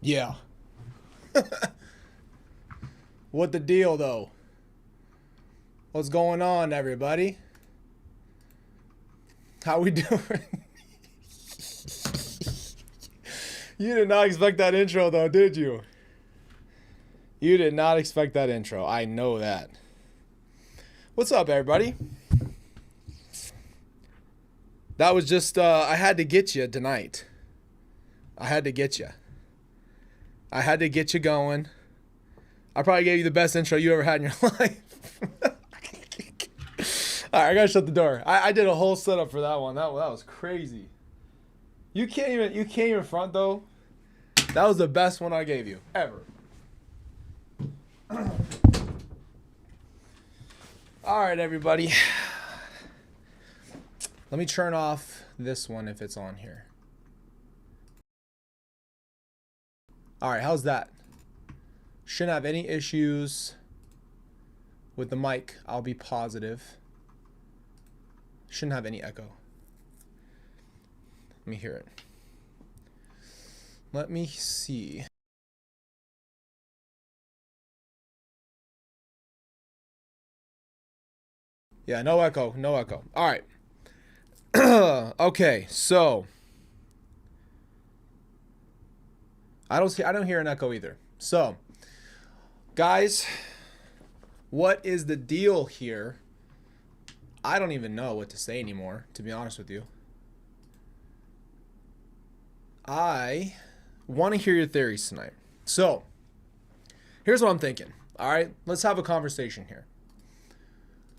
Yeah. What the deal, though? What's going on, everybody? How we doing? You did not expect that intro, though, did you? You did not expect that intro. I know that. What's up, everybody? That was just, I had to get you tonight. I had to get you. I had to get you going. I probably gave you the best intro you ever had in your life. All right, I gotta shut the door. I did a whole setup for that one. That was crazy. You can't even front though. That was the best one I gave you ever. All right, everybody. Let me turn off this one if it's on here. All right, how's that? Shouldn't have any issues with the mic. I'll be positive. Shouldn't have any echo. Let me hear it. Let me see. Yeah, no echo, no echo. All right. Okay, so I don't hear an echo either. So, guys, what is the deal here? I don't even know what to say anymore, to be honest with you. I want to hear your theories tonight. So, here's what I'm thinking. All right, let's have a conversation here.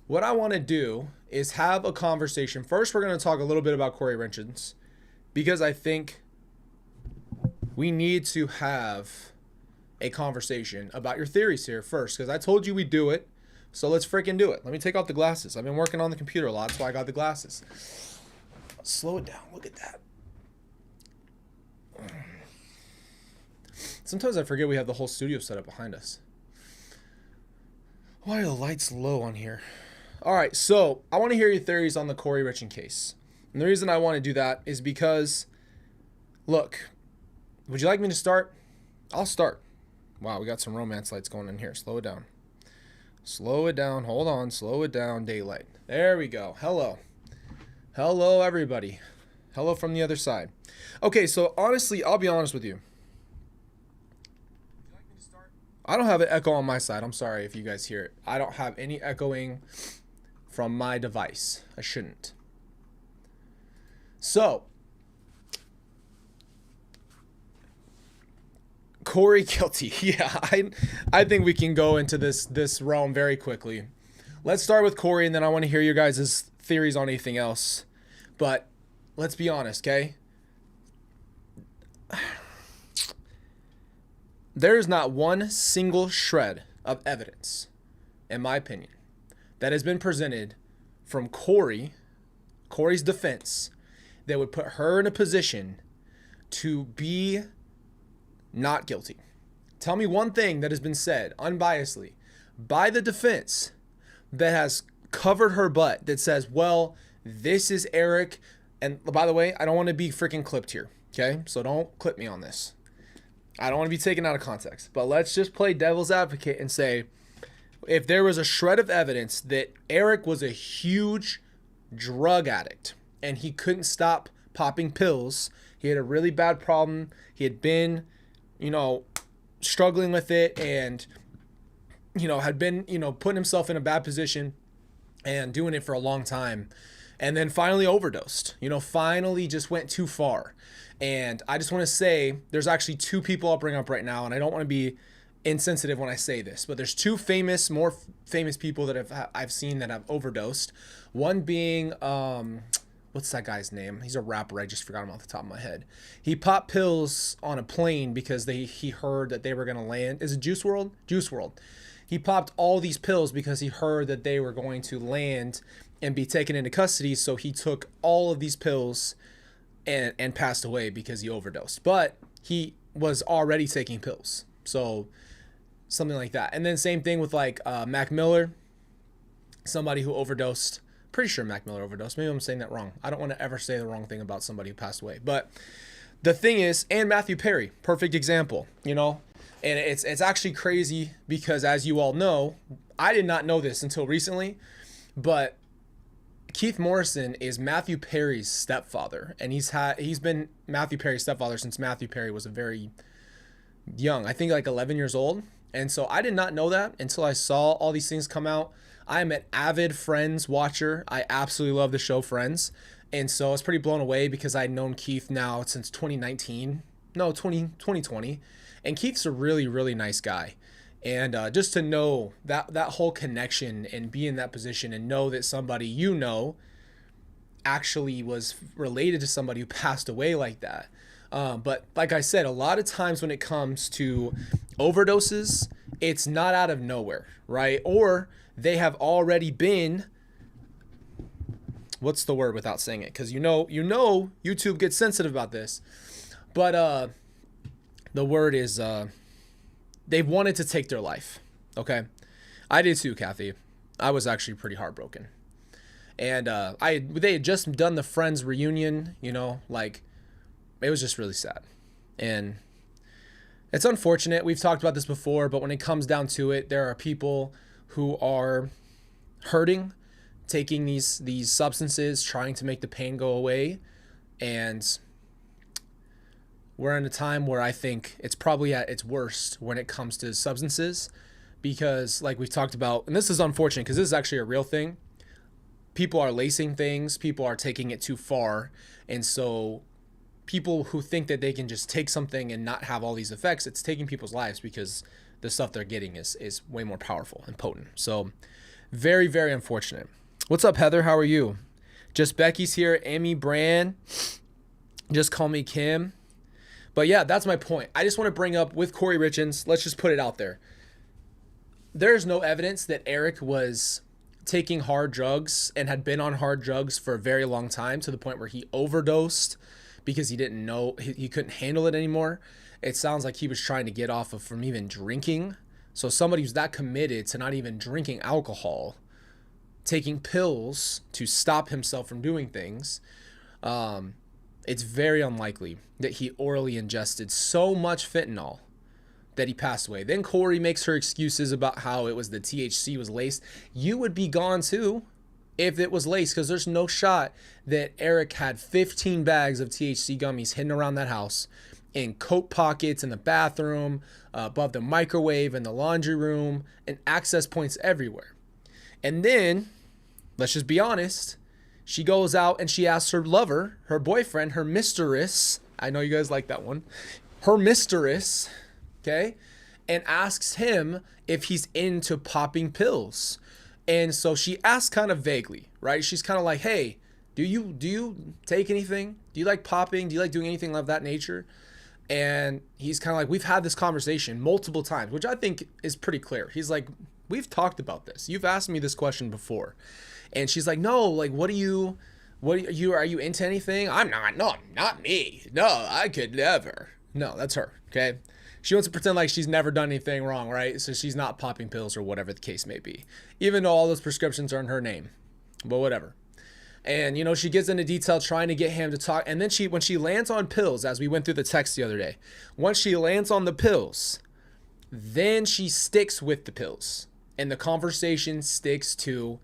What I want to do is have a conversation. First, we're going to talk a little bit about Corey Richens, because I think we need to have a conversation about your theories here first, because I told you we'd do it. So let's freaking do it. Let me take off the glasses. I've been working on the computer a lot. That's why I got the glasses. Slow it down. Look at that. Sometimes I forget we have the whole studio set up behind us. Why are the lights low on here? All right, so I want to hear your theories on the Corey Richens case. And the reason I want to do that is because, look, would you like me to start? I'll start. Wow, we got some romance lights going in here. Slow it down. Slow it down. Hold on. Slow it down. Daylight. There we go. Hello. Hello, everybody. Hello from the other side. Okay, so honestly, I'll be honest with you. I don't have an echo on my side. I'm sorry if you guys hear it. I don't have any echoing from my device. I shouldn't. So, Corey guilty. Yeah, I think we can go into this realm very quickly. Let's start with Corey, and then I want to hear your guys' theories on anything else. But let's be honest, okay? There is not one single shred of evidence, in my opinion, that has been presented from Corey's defense that would put her in a position to be not guilty. Tell me one thing that has been said unbiasedly by the defense that has covered her butt that says, well, this is Eric. And by the way, I don't want to be freaking clipped here. Okay. So don't clip me on this. I don't want to be taken out of context, but let's just play devil's advocate and say, if there was a shred of evidence that Eric was a huge drug addict and he couldn't stop popping pills, he had a really bad problem. He had been, struggling with it and, had been, putting himself in a bad position and doing it for a long time. And then finally overdosed, finally just went too far. And I just want to say there's actually two people I'll bring up right now. And I don't want to be insensitive when I say this, but there's two more famous people that I've seen that have overdosed. One being, what's that guy's name? He's a rapper. I just forgot him off the top of my head. He popped pills on a plane because he heard that they were going to land. Is it Juice WRLD? Juice WRLD. He popped all these pills because he heard that they were going to land and be taken into custody. So he took all of these pills and passed away because he overdosed. But he was already taking pills. So something like that. And then same thing with like Mac Miller, somebody who overdosed. Pretty sure Mac Miller overdosed. Maybe I'm saying that wrong. I don't want to ever say the wrong thing about somebody who passed away. But the thing is, and Matthew Perry, perfect example, you know, and it's actually crazy because, as you all know, I did not know this until recently, but Keith Morrison is Matthew Perry's stepfather, and he's been Matthew Perry's stepfather since Matthew Perry was a very young, I think like 11 years old. And so I did not know that until I saw all these things come out. I am an avid Friends watcher. I absolutely love the show Friends. And so I was pretty blown away because I'd known Keith now since 2020. And Keith's a really, really nice guy. And just to know that whole connection and be in that position and know that somebody you know actually was related to somebody who passed away like that. But like I said, a lot of times when it comes to overdoses, it's not out of nowhere, right? Or they have already been, what's the word without saying it? Because you know YouTube gets sensitive about this. But the word is they've wanted to take their life. Okay, I did too, Kathy. I was actually pretty heartbroken, and they had just done the Friends reunion. You know, like it was just really sad, and it's unfortunate. We've talked about this before, but when it comes down to it, there are people who are hurting, taking these substances, trying to make the pain go away, and we're in a time where I think it's probably at its worst when it comes to substances, because like we've talked about, and this is unfortunate because this is actually a real thing, people are lacing things, people are taking it too far, and so people who think that they can just take something and not have all these effects, it's taking people's lives because the stuff they're getting is way more powerful and potent. So very, very unfortunate. What's up, Heather? How are you? Just Becky's here. Amy Brand. Just call me Kim. But yeah, that's my point. I just want to bring up with Corey Richens, let's just put it out there. There's no evidence that Eric was taking hard drugs and had been on hard drugs for a very long time to the point where he overdosed because he didn't know, he couldn't handle it anymore. It sounds like he was trying to get off of from even drinking. So somebody who's that committed to not even drinking alcohol, taking pills to stop himself from doing things, it's very unlikely that he orally ingested so much fentanyl that he passed away. Then Corey makes her excuses about how it was the THC was laced. You would be gone too if it was laced, because there's no shot that Eric had 15 bags of THC gummies hidden around that house, in coat pockets, in the bathroom, above the microwave, in the laundry room, and access points everywhere. And then, let's just be honest, she goes out and she asks her lover, her boyfriend, her mistress, I know you guys like that one, her mistress, okay, and asks him if he's into popping pills. And so she asks kind of vaguely, right? She's kind of like, hey, do you take anything? Do you like popping? Do you like doing anything of that nature? And he's kind of like, we've had this conversation multiple times, which I think is pretty clear. He's like, we've talked about this. You've asked me this question before. And she's like, no, like, are you into anything? I'm not. No, not me. No, I could never. No, that's her. Okay. She wants to pretend like she's never done anything wrong, right? So she's not popping pills or whatever the case may be, even though all those prescriptions are in her name, but whatever. And, you know, she gets into detail trying to get him to talk. And then when she lands on pills, as we went through the text the other day, once she lands on the pills, then she sticks with the pills. And the conversation sticks to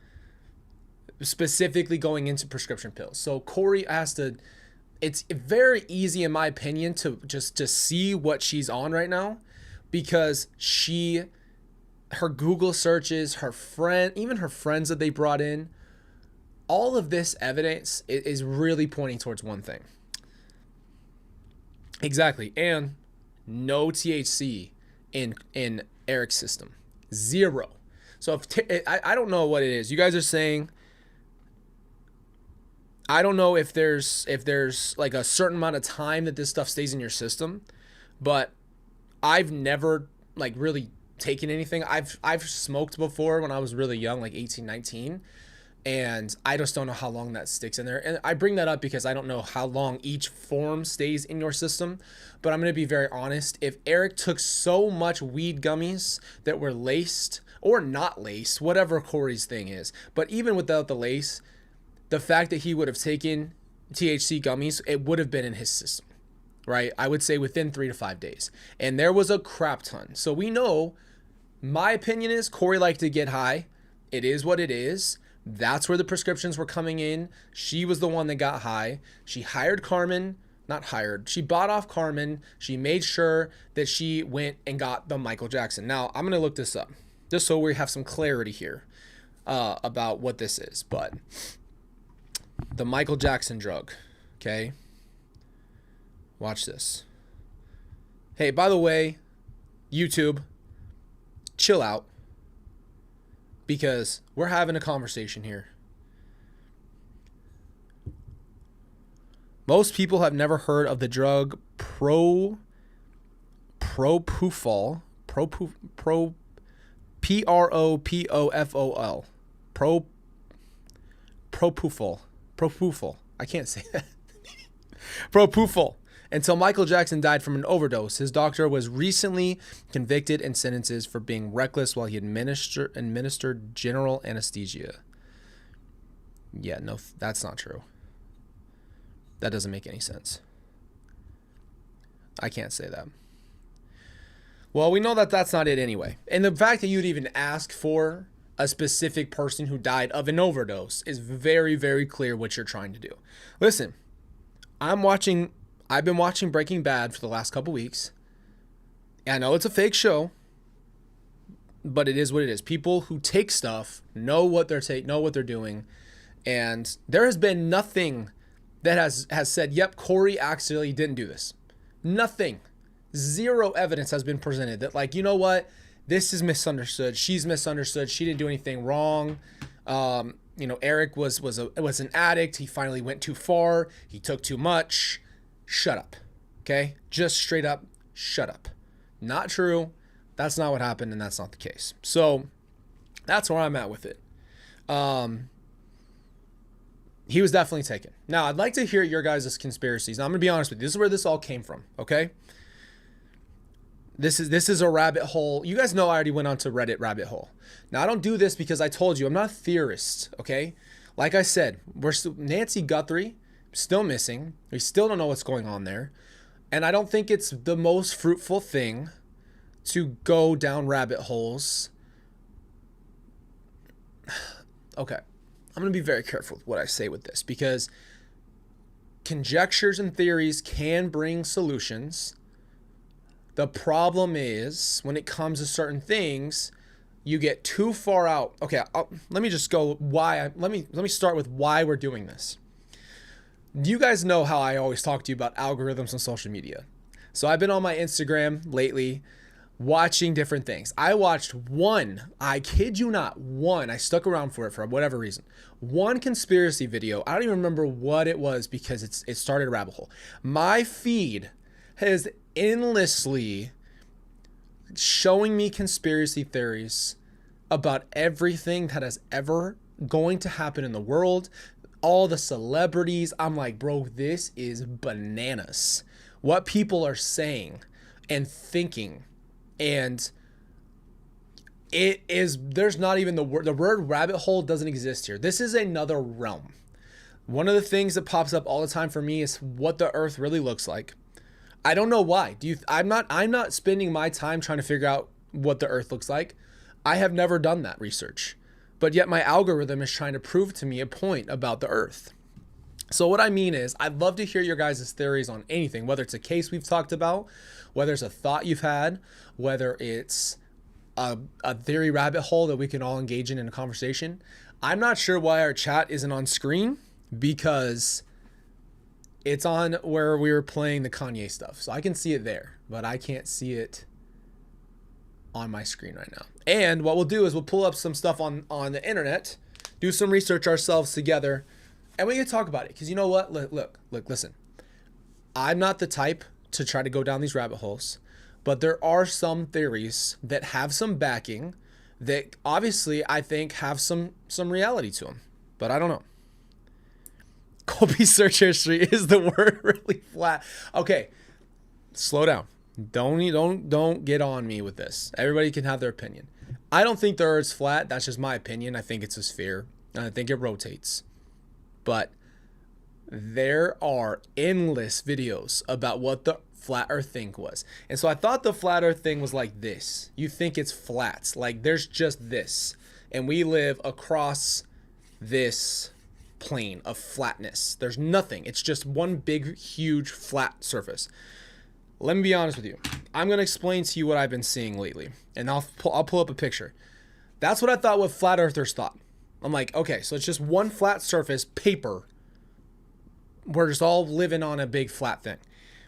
specifically going into prescription pills. So Corey has to, it's very easy in my opinion to see what she's on right now, because her Google searches, her friend, even her friends that they brought in, all of this evidence is really pointing towards one thing. Exactly. And no THC in Eric's system. Zero. So I don't know what it is. You guys are saying, I don't know if there's like a certain amount of time that this stuff stays in your system, but I've never like really taken anything. I've smoked before when I was really young, like 18, 19, and I just don't know how long that sticks in there. And I bring that up because I don't know how long each form stays in your system, but I'm going to be very honest. If Eric took so much weed gummies that were laced or not laced, whatever Corey's thing is, but even without the lace, the fact that he would have taken THC gummies, it would have been in his system. right? I would say within 3 to 5 days. And there was a crap ton. So we know, my opinion is Corey liked to get high. It is what it is. That's where the prescriptions were coming in. She was the one that got high. She hired Carmen. Not hired. She bought off Carmen. She made sure that she went and got the Michael Jackson. Now, I'm going to look this up just so we have some clarity here about what this is. But the Michael Jackson drug, okay? Watch this. Hey, by the way, YouTube, chill out, because we're having a conversation here. Most people have never heard of the drug propofol, propofol. I can't say that. Propofol. Until Michael Jackson died from an overdose. His doctor was recently convicted and sentenced for being reckless while he administered general anesthesia. Yeah, no, that's not true. That doesn't make any sense. I can't say that. Well, we know that that's not it anyway. And the fact that you'd even ask for a specific person who died of an overdose is very, very clear what you're trying to do. Listen, I've been watching Breaking Bad for the last couple weeks. I know it's a fake show, but it is what it is. People who take stuff know what they're doing, and there has been nothing that has said, yep, Corey actually didn't do this. Nothing. Zero evidence has been presented that, like, you know what? This is misunderstood. She's misunderstood. She didn't do anything wrong. Eric was an addict. He finally went too far. He took too much. Shut up. Okay? Just straight up, shut up. Not true. That's not what happened, and that's not the case. So that's where I'm at with it. He was definitely taken. Now, I'd like to hear your guys' conspiracies. Now, I'm going to be honest with you. This is where this all came from, okay? This is a rabbit hole. You guys know I already went on to Reddit rabbit hole. Now, I don't do this because I told you I'm not a theorist, okay? Like I said, Nancy Guthrie, still missing. We still don't know what's going on there. And I don't think it's the most fruitful thing to go down rabbit holes. Okay. I'm going to be very careful with what I say with this, because conjectures and theories can bring solutions. The problem is when it comes to certain things, you get too far out. Okay, let me just go let me start with why we're doing this. You guys know how I always talk to you about algorithms on social media. So I've been on my Instagram lately watching different things. I watched I kid you not, I stuck around for it for whatever reason. One conspiracy video. I don't even remember what it was because it started a rabbit hole. My feed has endlessly showing me conspiracy theories about everything that is ever going to happen in the world. All the celebrities. I'm like, bro, this is bananas. What people are saying and thinking. And there's not even the word rabbit hole doesn't exist here. This is another realm. One of the things that pops up all the time for me is what the earth really looks like. I don't know why. I'm not spending my time trying to figure out what the earth looks like. I have never done that research, but yet my algorithm is trying to prove to me a point about the earth. So what I mean is, I'd love to hear your guys' theories on anything, whether it's a case we've talked about, whether it's a thought you've had, whether it's a theory rabbit hole that we can all engage in a conversation. I'm not sure why our chat isn't on screen, because it's on where we were playing the Kanye stuff. So I can see it there, but I can't see it on my screen right now. And what we'll do is we'll pull up some stuff on the internet, do some research ourselves together, and we can talk about it. Because you know what? Look, listen. I'm not the type to try to go down these rabbit holes, but there are some theories that have some backing that obviously I think have some reality to them, but I don't know. Colby's search history, is the word really flat? Okay, slow down. Don't get on me with this. Everybody can have their opinion. I don't think the earth's flat. That's just my opinion. I think it's a sphere, and I think it rotates. But there are endless videos about what the flat earth thing was. And so I thought the flat earth thing was like this. You think it's flat, like there's just this, and we live across this plane of flatness. There's nothing. It's just one big, huge, flat surface. Let me be honest with you. I'm going to explain to you what I've been seeing lately, and I'll pull up a picture. That's what I thought what flat earthers thought. I'm like, okay, so it's just one flat surface, paper. We're just all living on a big flat thing.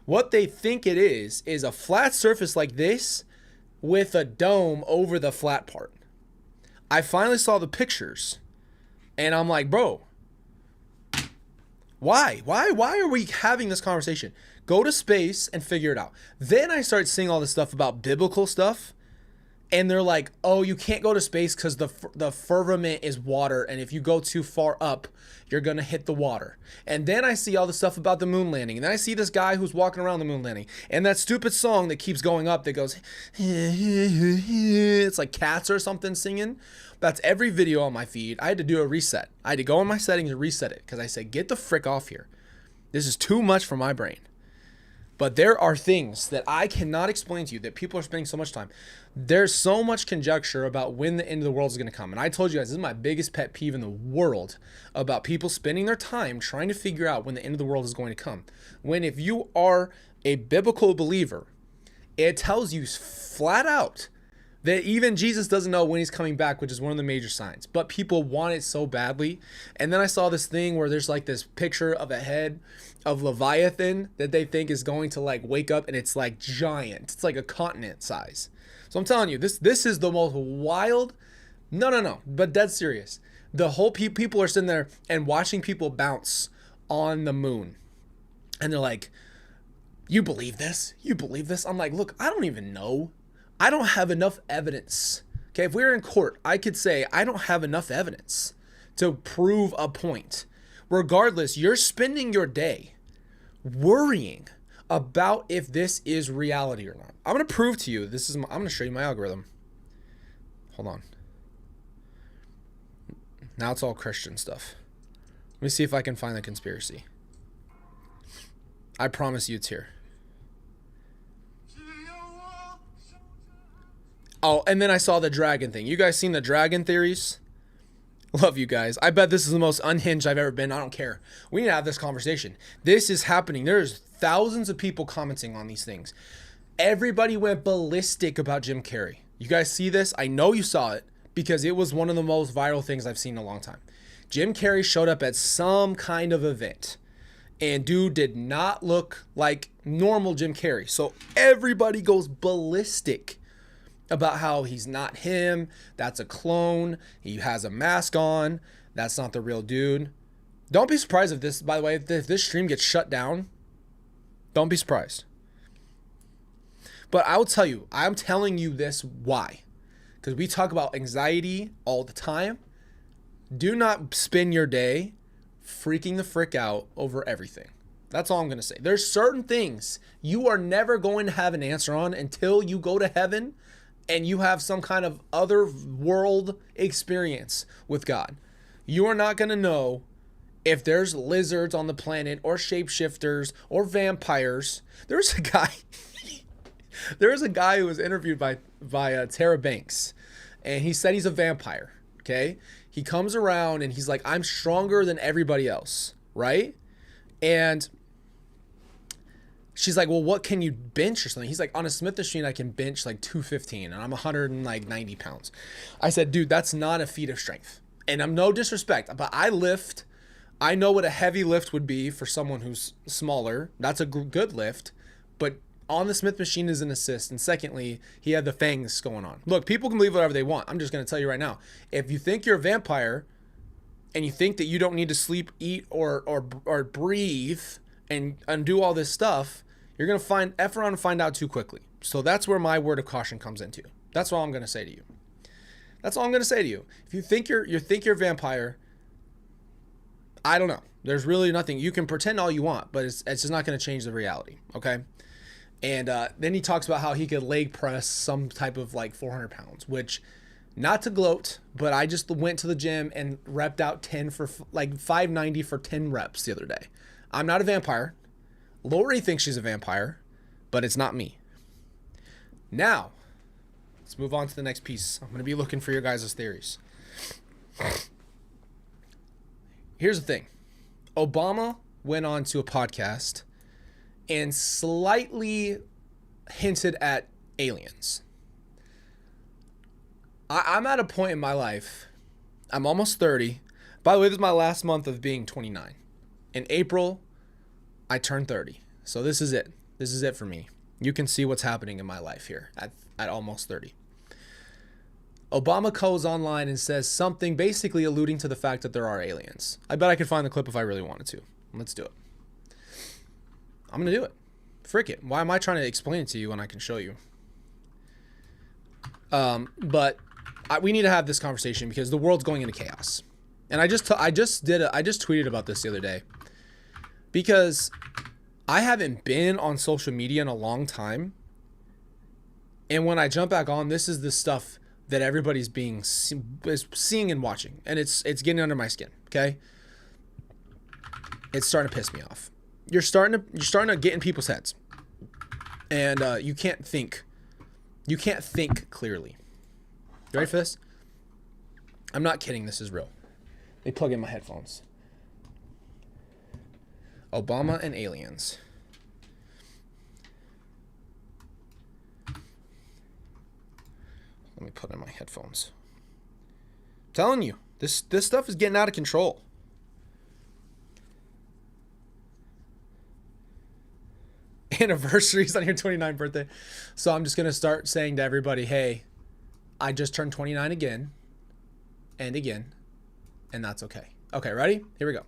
What they think it is a flat surface like this with a dome over the flat part. I finally saw the pictures, and I'm like, bro, why are we having this conversation? Go to space and figure it out. Then I start seeing all this stuff about biblical stuff, and they're like, oh, you can't go to space because the firmament is water, and if you go too far up, you're going to hit the water. And then I see all the stuff about the moon landing, and then I see this guy who's walking around the moon landing, and that stupid song that keeps going up that goes, it's like cats or something singing. That's every video on my feed. I had to do a reset. I had to go in my settings and reset it because I said, get the frick off here. This is too much for my brain. But there are things that I cannot explain to you that people are spending so much time. There's so much conjecture about when the end of the world is going to come. And I told you guys, this is my biggest pet peeve in the world about people spending their time trying to figure out when the end of the world is going to come. When if you are a biblical believer, it tells you flat out that even Jesus doesn't know when he's coming back, which is one of the major signs. But people want it so badly. And then I saw this thing where there's like this picture of a head of Leviathan that they think is going to like wake up, and it's like giant. It's like a continent size. So I'm telling you, this is the most wild. No, but dead serious. The whole people are sitting there and watching people bounce on the moon. And they're like, you believe this? You believe this? I'm like, look, I don't even know. I don't have enough evidence. Okay, if we were in court, I could say I don't have enough evidence to prove a point. Regardless, you're spending your day worrying about if this is reality or not. I'm going to prove to you, I'm going to show you my algorithm. Hold on. Now it's all Christian stuff. Let me see if I can find the conspiracy. I promise you it's here. Oh, and then I saw the dragon thing. You guys seen the dragon theories? Love you guys. I bet this is the most unhinged I've ever been. I don't care. We need to have this conversation. This is happening. There's thousands of people commenting on these things. Everybody went ballistic about Jim Carrey. You guys see this? I know you saw it because it was one of the most viral things I've seen in a long time. Jim Carrey showed up at some kind of event, and dude did not look like normal Jim Carrey. So everybody goes ballistic about how he's not him, that's a clone, he has a mask on, that's not the real dude. Don't be surprised if this, by the way, if this stream gets shut down. Don't be surprised. But I will tell you, I'm telling you this why. Because we talk about anxiety all the time. Do not spend your day freaking the frick out over everything. That's all I'm going to say. There's certain things you are never going to have an answer on until you go to heaven and you have some kind of other world experience with God. You are not going to know if there's lizards on the planet or shapeshifters or vampires. There's a guy who was interviewed by Tara Banks, and he said he's a vampire, okay? He comes around and he's like, I'm stronger than everybody else, right? And she's like, well, what can you bench or something? He's like, on a Smith machine, I can bench like 215 and I'm 190 pounds. I said, dude, that's not a feat of strength. And I'm no disrespect, but I lift. I know what a heavy lift would be for someone who's smaller. That's a good lift. But on the Smith machine is an assist. And secondly, he had the fangs going on. Look, people can believe whatever they want. I'm just going to tell you right now. If you think you're a vampire and you think that you don't need to sleep, eat, or breathe and do all this stuff, you're going to F around and find out too quickly. So that's where my word of caution comes into. That's all I'm going to say to you. That's all I'm going to say to you. If you think you're a vampire, I don't know. There's really nothing. You can pretend all you want, but it's just not going to change the reality, okay? And then he talks about how he could leg press some type of like 400 pounds, which Not to gloat, but I just went to the gym and repped out 10 for like 590 for 10 reps the other day. I'm not a vampire. Lori thinks she's a vampire, but it's not me. Now, let's move on to the next piece. I'm going to be looking for your guys' theories. Here's the thing. Obama went on to a podcast and slightly hinted at aliens. I'm at a point in my life. I'm almost 30. By the way, this is my last month of being 29. In April, I turned 30. So this is it. This is it for me. You can see what's happening in my life here at almost 30. Obama goes online and says something basically alluding to the fact that there are aliens. I bet I could find the clip if I really wanted to. Let's do it. I'm going to do it. Frick it. Why am I trying to explain it to you when I can show you? We need to have this conversation because the world's going into chaos. And I just tweeted about this the other day because I haven't been on social media in a long time. And when I jump back on, this is the stuff that everybody's seeing and watching. And it's getting under my skin, okay? It's starting to piss me off. You're starting to get in people's heads. And you can't think. You can't think clearly. You ready for this? I'm not kidding. This is real. Let me plug in my headphones. Obama and aliens. Let me put in my headphones. I'm telling you, this stuff is getting out of control. Anniversaries on your 29th birthday. So I'm just going to start saying to everybody, hey, I just turned 29 again and again, and that's okay. Okay, ready? Here we go.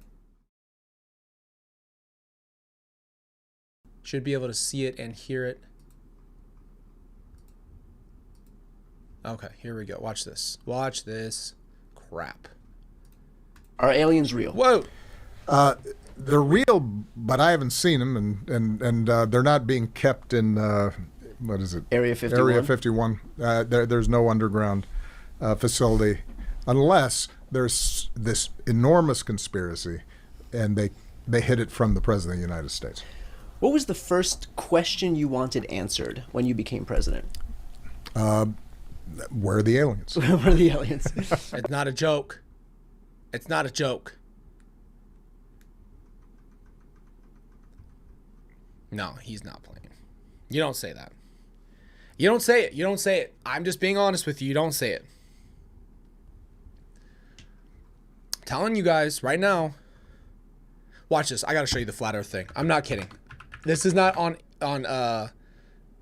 Should be able to see it and hear it. Okay, here we go. Watch this. Watch this crap. Are aliens real? Whoa. They're real, but I haven't seen them, and they're not being kept in what is it? Area 51. Area 51. There's no underground facility unless there's this enormous conspiracy, and they hid it from the president of the United States. What was the first question you wanted answered when you became president? Where are the aliens? Where are the aliens? It's not a joke. It's not a joke. No, he's not playing. You don't say that. You don't say it. You don't say it. I'm just being honest with you. You don't say it. I'm telling you guys right now. Watch this. I got to show you the flat earth thing. I'm not kidding. This is not on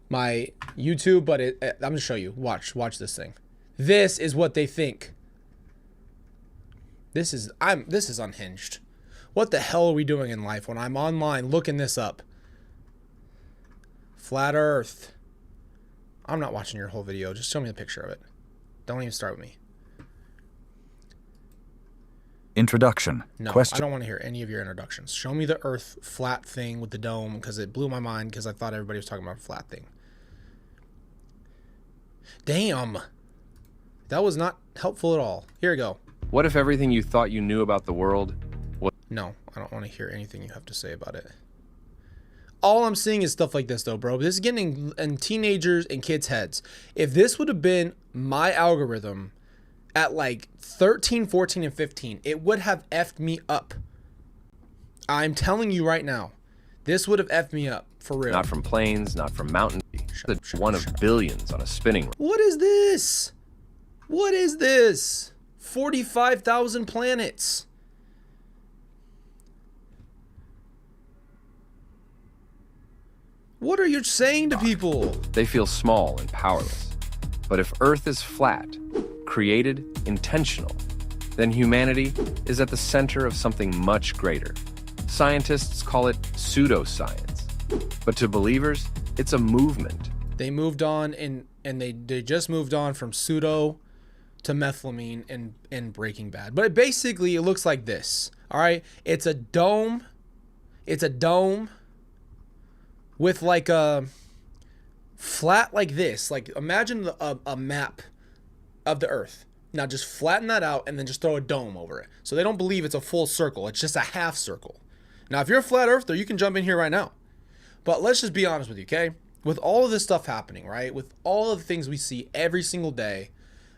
my YouTube, but I'm going to show you. Watch this thing. This is what they think. This is unhinged. What the hell are we doing in life when I'm online looking this up? Flat Earth. I'm not watching your whole video. Just show me a picture of it. Don't even start with me. Introduction. No, Question. I don't want to hear any of your introductions. Show me the Earth flat thing with the dome because it blew my mind because I thought everybody was talking about a flat thing. Damn. That was not helpful at all. Here we go. What if everything you thought you knew about the world was... No, I don't want to hear anything you have to say about it. All I'm seeing is stuff like this, though, bro. This is getting in teenagers and kids' heads. If this would have been my algorithm at like 13, 14, and 15, it would have effed me up. I'm telling you right now, this would have effed me up, for real. Not from planes, not from mountains. It's one of billions on a spinning... What is this? What is this? 45,000 planets. What are you saying to people? They feel small and powerless. But if Earth is flat, created, intentional, then humanity is at the center of something much greater. Scientists call it pseudoscience. But to believers, it's a movement. They moved on and they just moved on from pseudo to methylamine in Breaking Bad. But basically it looks like this. All right? It's a dome. It's a dome with like a flat like this. Like imagine a map of the earth. Now just flatten that out and then just throw a dome over it. So they don't believe it's a full circle. It's just a half circle. Now, if you're a flat earther, you can jump in here right now. But let's just be honest with you, okay? With all of this stuff happening, right? With all of the things we see every single day,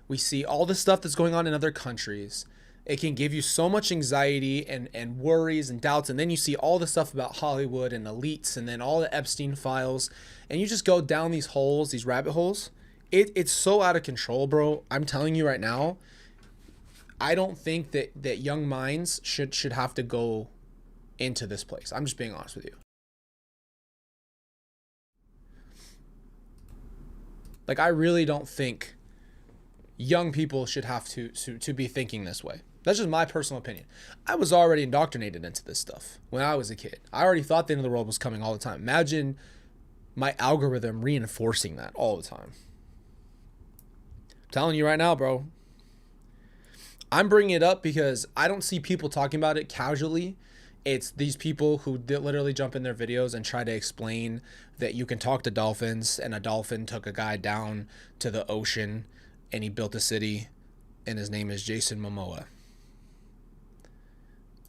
we see all the stuff that's going on in other countries. It can give you so much anxiety and worries and doubts. And then you see all the stuff about Hollywood and elites and then all the Epstein files. And you just go down these holes, these rabbit holes. It's so out of control, bro. I'm telling you right now, I don't think that young minds should have to go into this place. I'm just being honest with you. Like, I really don't think young people should have to be thinking this way. That's just my personal opinion. I was already indoctrinated into this stuff when I was a kid. I already thought the end of the world was coming all the time. Imagine my algorithm reinforcing that all the time. I'm telling you right now, bro. I'm bringing it up because I don't see people talking about it casually. It's these people who literally jump in their videos and try to explain that you can talk to dolphins, and a dolphin took a guy down to the ocean and he built a city, and his name is Jason Momoa.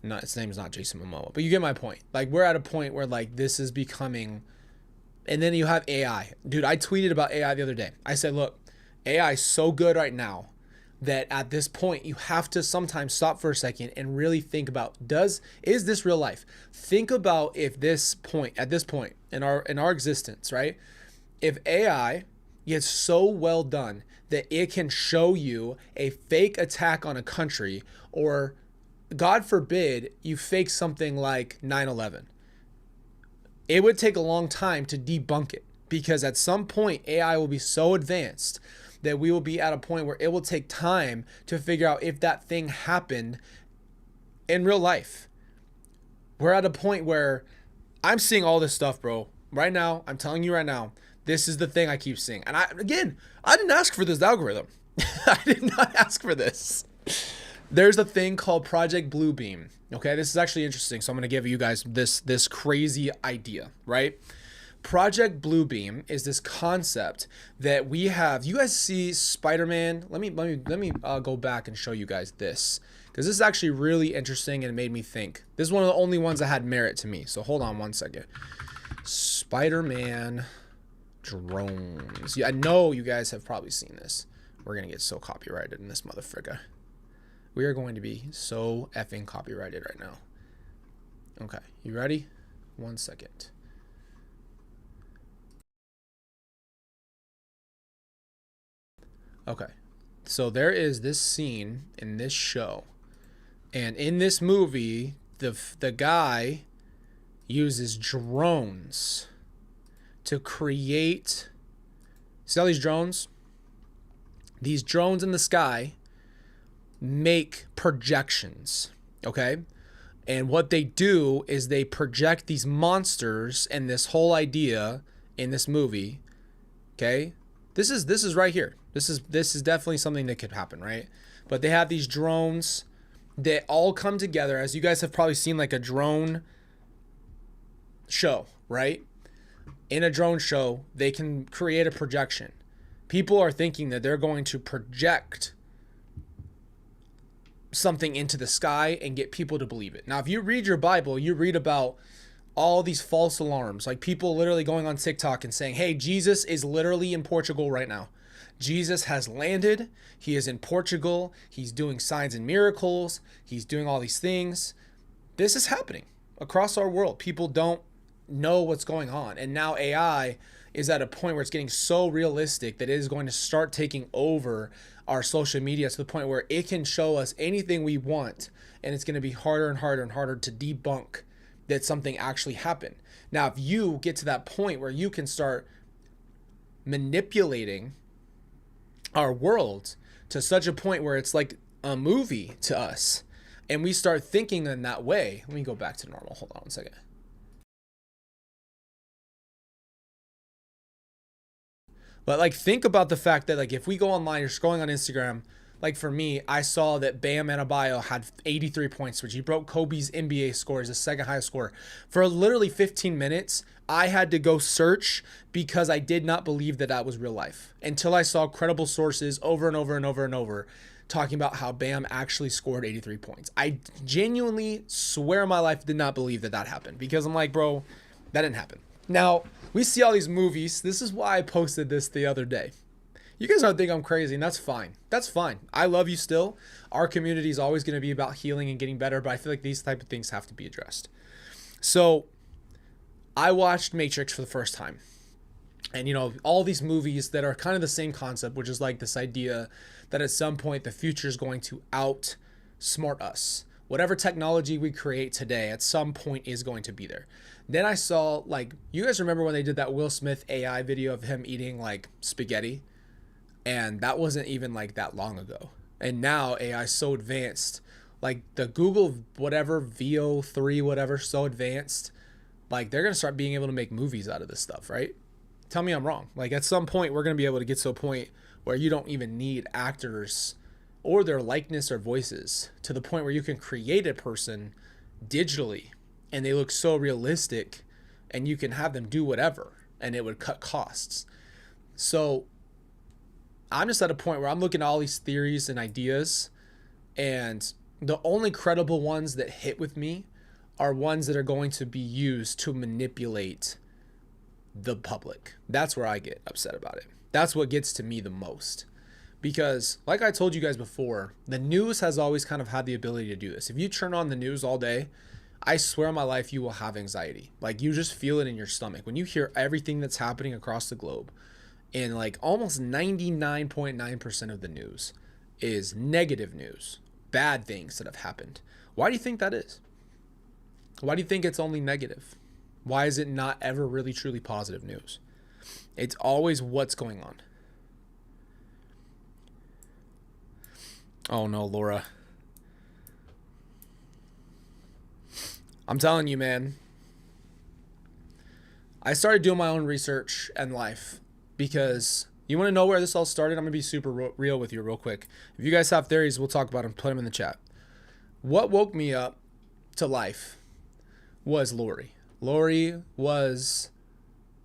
No, his name is not Jason Momoa, but you get my point. Like, we're at a point where like this is becoming, and then you have AI. Dude, I tweeted about AI the other day. I said, look, AI is so good right now that at this point you have to sometimes stop for a second and really think about, is this real life? Think about if at this point in our existence, right? If AI gets so well done that it can show you a fake attack on a country, or God forbid you fake something like 9/11, it would take a long time to debunk it, because at some point AI will be so advanced that we will be at a point where it will take time to figure out if that thing happened in real life. We're at a point where I'm seeing all this stuff, bro. Right now, I'm telling you right now, this is the thing I keep seeing. And I didn't ask for this algorithm. I did not ask for this. There's a thing called Project Bluebeam. Okay, this is actually interesting. So I'm going to give you guys this crazy idea, right? Project Bluebeam is this concept that we have. You guys see Spider-Man? Let me go back and show you guys this, because this is actually really interesting and it made me think. This is one of the only ones that had merit to me. So hold on one second. Spider-Man drones. Yeah, I know you guys have probably seen this. We're gonna get so copyrighted in this motherfucker. We are going to be so effing copyrighted right now. Okay, you ready? 1 second. Okay, so there is this scene in this show, and in this movie, the guy uses drones to create. See all these drones? These drones in the sky make projections, okay? And what they do is they project these monsters and this whole idea in this movie, okay? This is right here. This is definitely something that could happen, right? But they have these drones that all come together, as you guys have probably seen like a drone show, right? In a drone show, they can create a projection. People are thinking that they're going to project something into the sky and get people to believe it. Now, if you read your Bible, you read about all these false alarms, like people literally going on TikTok and saying, hey, Jesus is literally in Portugal right now. Jesus has landed. He is in Portugal. He's doing signs and miracles. He's doing all these things. This is happening across our world. People don't know what's going on. And now AI is at a point where it's getting so realistic that it is going to start taking over our social media to the point where it can show us anything we want. And it's going to be harder and harder and harder to debunk that something actually happened. Now, if you get to that point where you can start manipulating our world to such a point where it's like a movie to us, and we start thinking in that way. Let me go back to normal. Hold on 1 second. But like, think about the fact that like if we go online, you're scrolling on Instagram, like for me, I saw that Bam Adebayo had 83 points, which he broke Kobe's NBA score as the second highest score. For literally 15 minutes, I had to go search because I did not believe that that was real life until I saw credible sources over and over and over and over talking about how Bam actually scored 83 points. I genuinely swear my life did not believe that that happened because I'm like, bro, that didn't happen. Now, we see all these movies. This is why I posted this the other day. You guys don't think I'm crazy, and that's fine. That's fine. I love you still. Our community is always going to be about healing and getting better, but I feel like these type of things have to be addressed. So I watched Matrix for the first time. And, you know, all these movies that are kind of the same concept, which is like this idea that at some point the future is going to outsmart us. Whatever technology we create today at some point is going to be there. Then I saw, like, you guys remember when they did that Will Smith AI video of him eating, like, spaghetti? And that wasn't even like that long ago. And now AI is so advanced, like the Google whatever VO3 whatever, so advanced, like they're gonna start being able to make movies out of this stuff, right? Tell me I'm wrong. Like at some point we're gonna be able to get to a point where you don't even need actors or their likeness or voices, to the point where you can create a person digitally and they look so realistic and you can have them do whatever and it would cut costs. So I'm just at a point where I'm looking at all these theories and ideas, and the only credible ones that hit with me are ones that are going to be used to manipulate the public. That's where I get upset about it. That's what gets to me the most. Because like I told you guys before, the news has always kind of had the ability to do this. If you turn on the news all day, I swear on my life you will have anxiety. Like you just feel it in your stomach. When you hear everything that's happening across the globe, and like almost 99.9% of the news is negative news, bad things that have happened. Why do you think that is? Why do you think it's only negative? Why is it not ever really truly positive news? It's always what's going on. Oh no, Laura. I'm telling you, man. I started doing my own research in life. Because you want to know where this all started? I'm going to be super real with you real quick. If you guys have theories, we'll talk about them. Put them in the chat. What woke me up to life was Lori. Lori was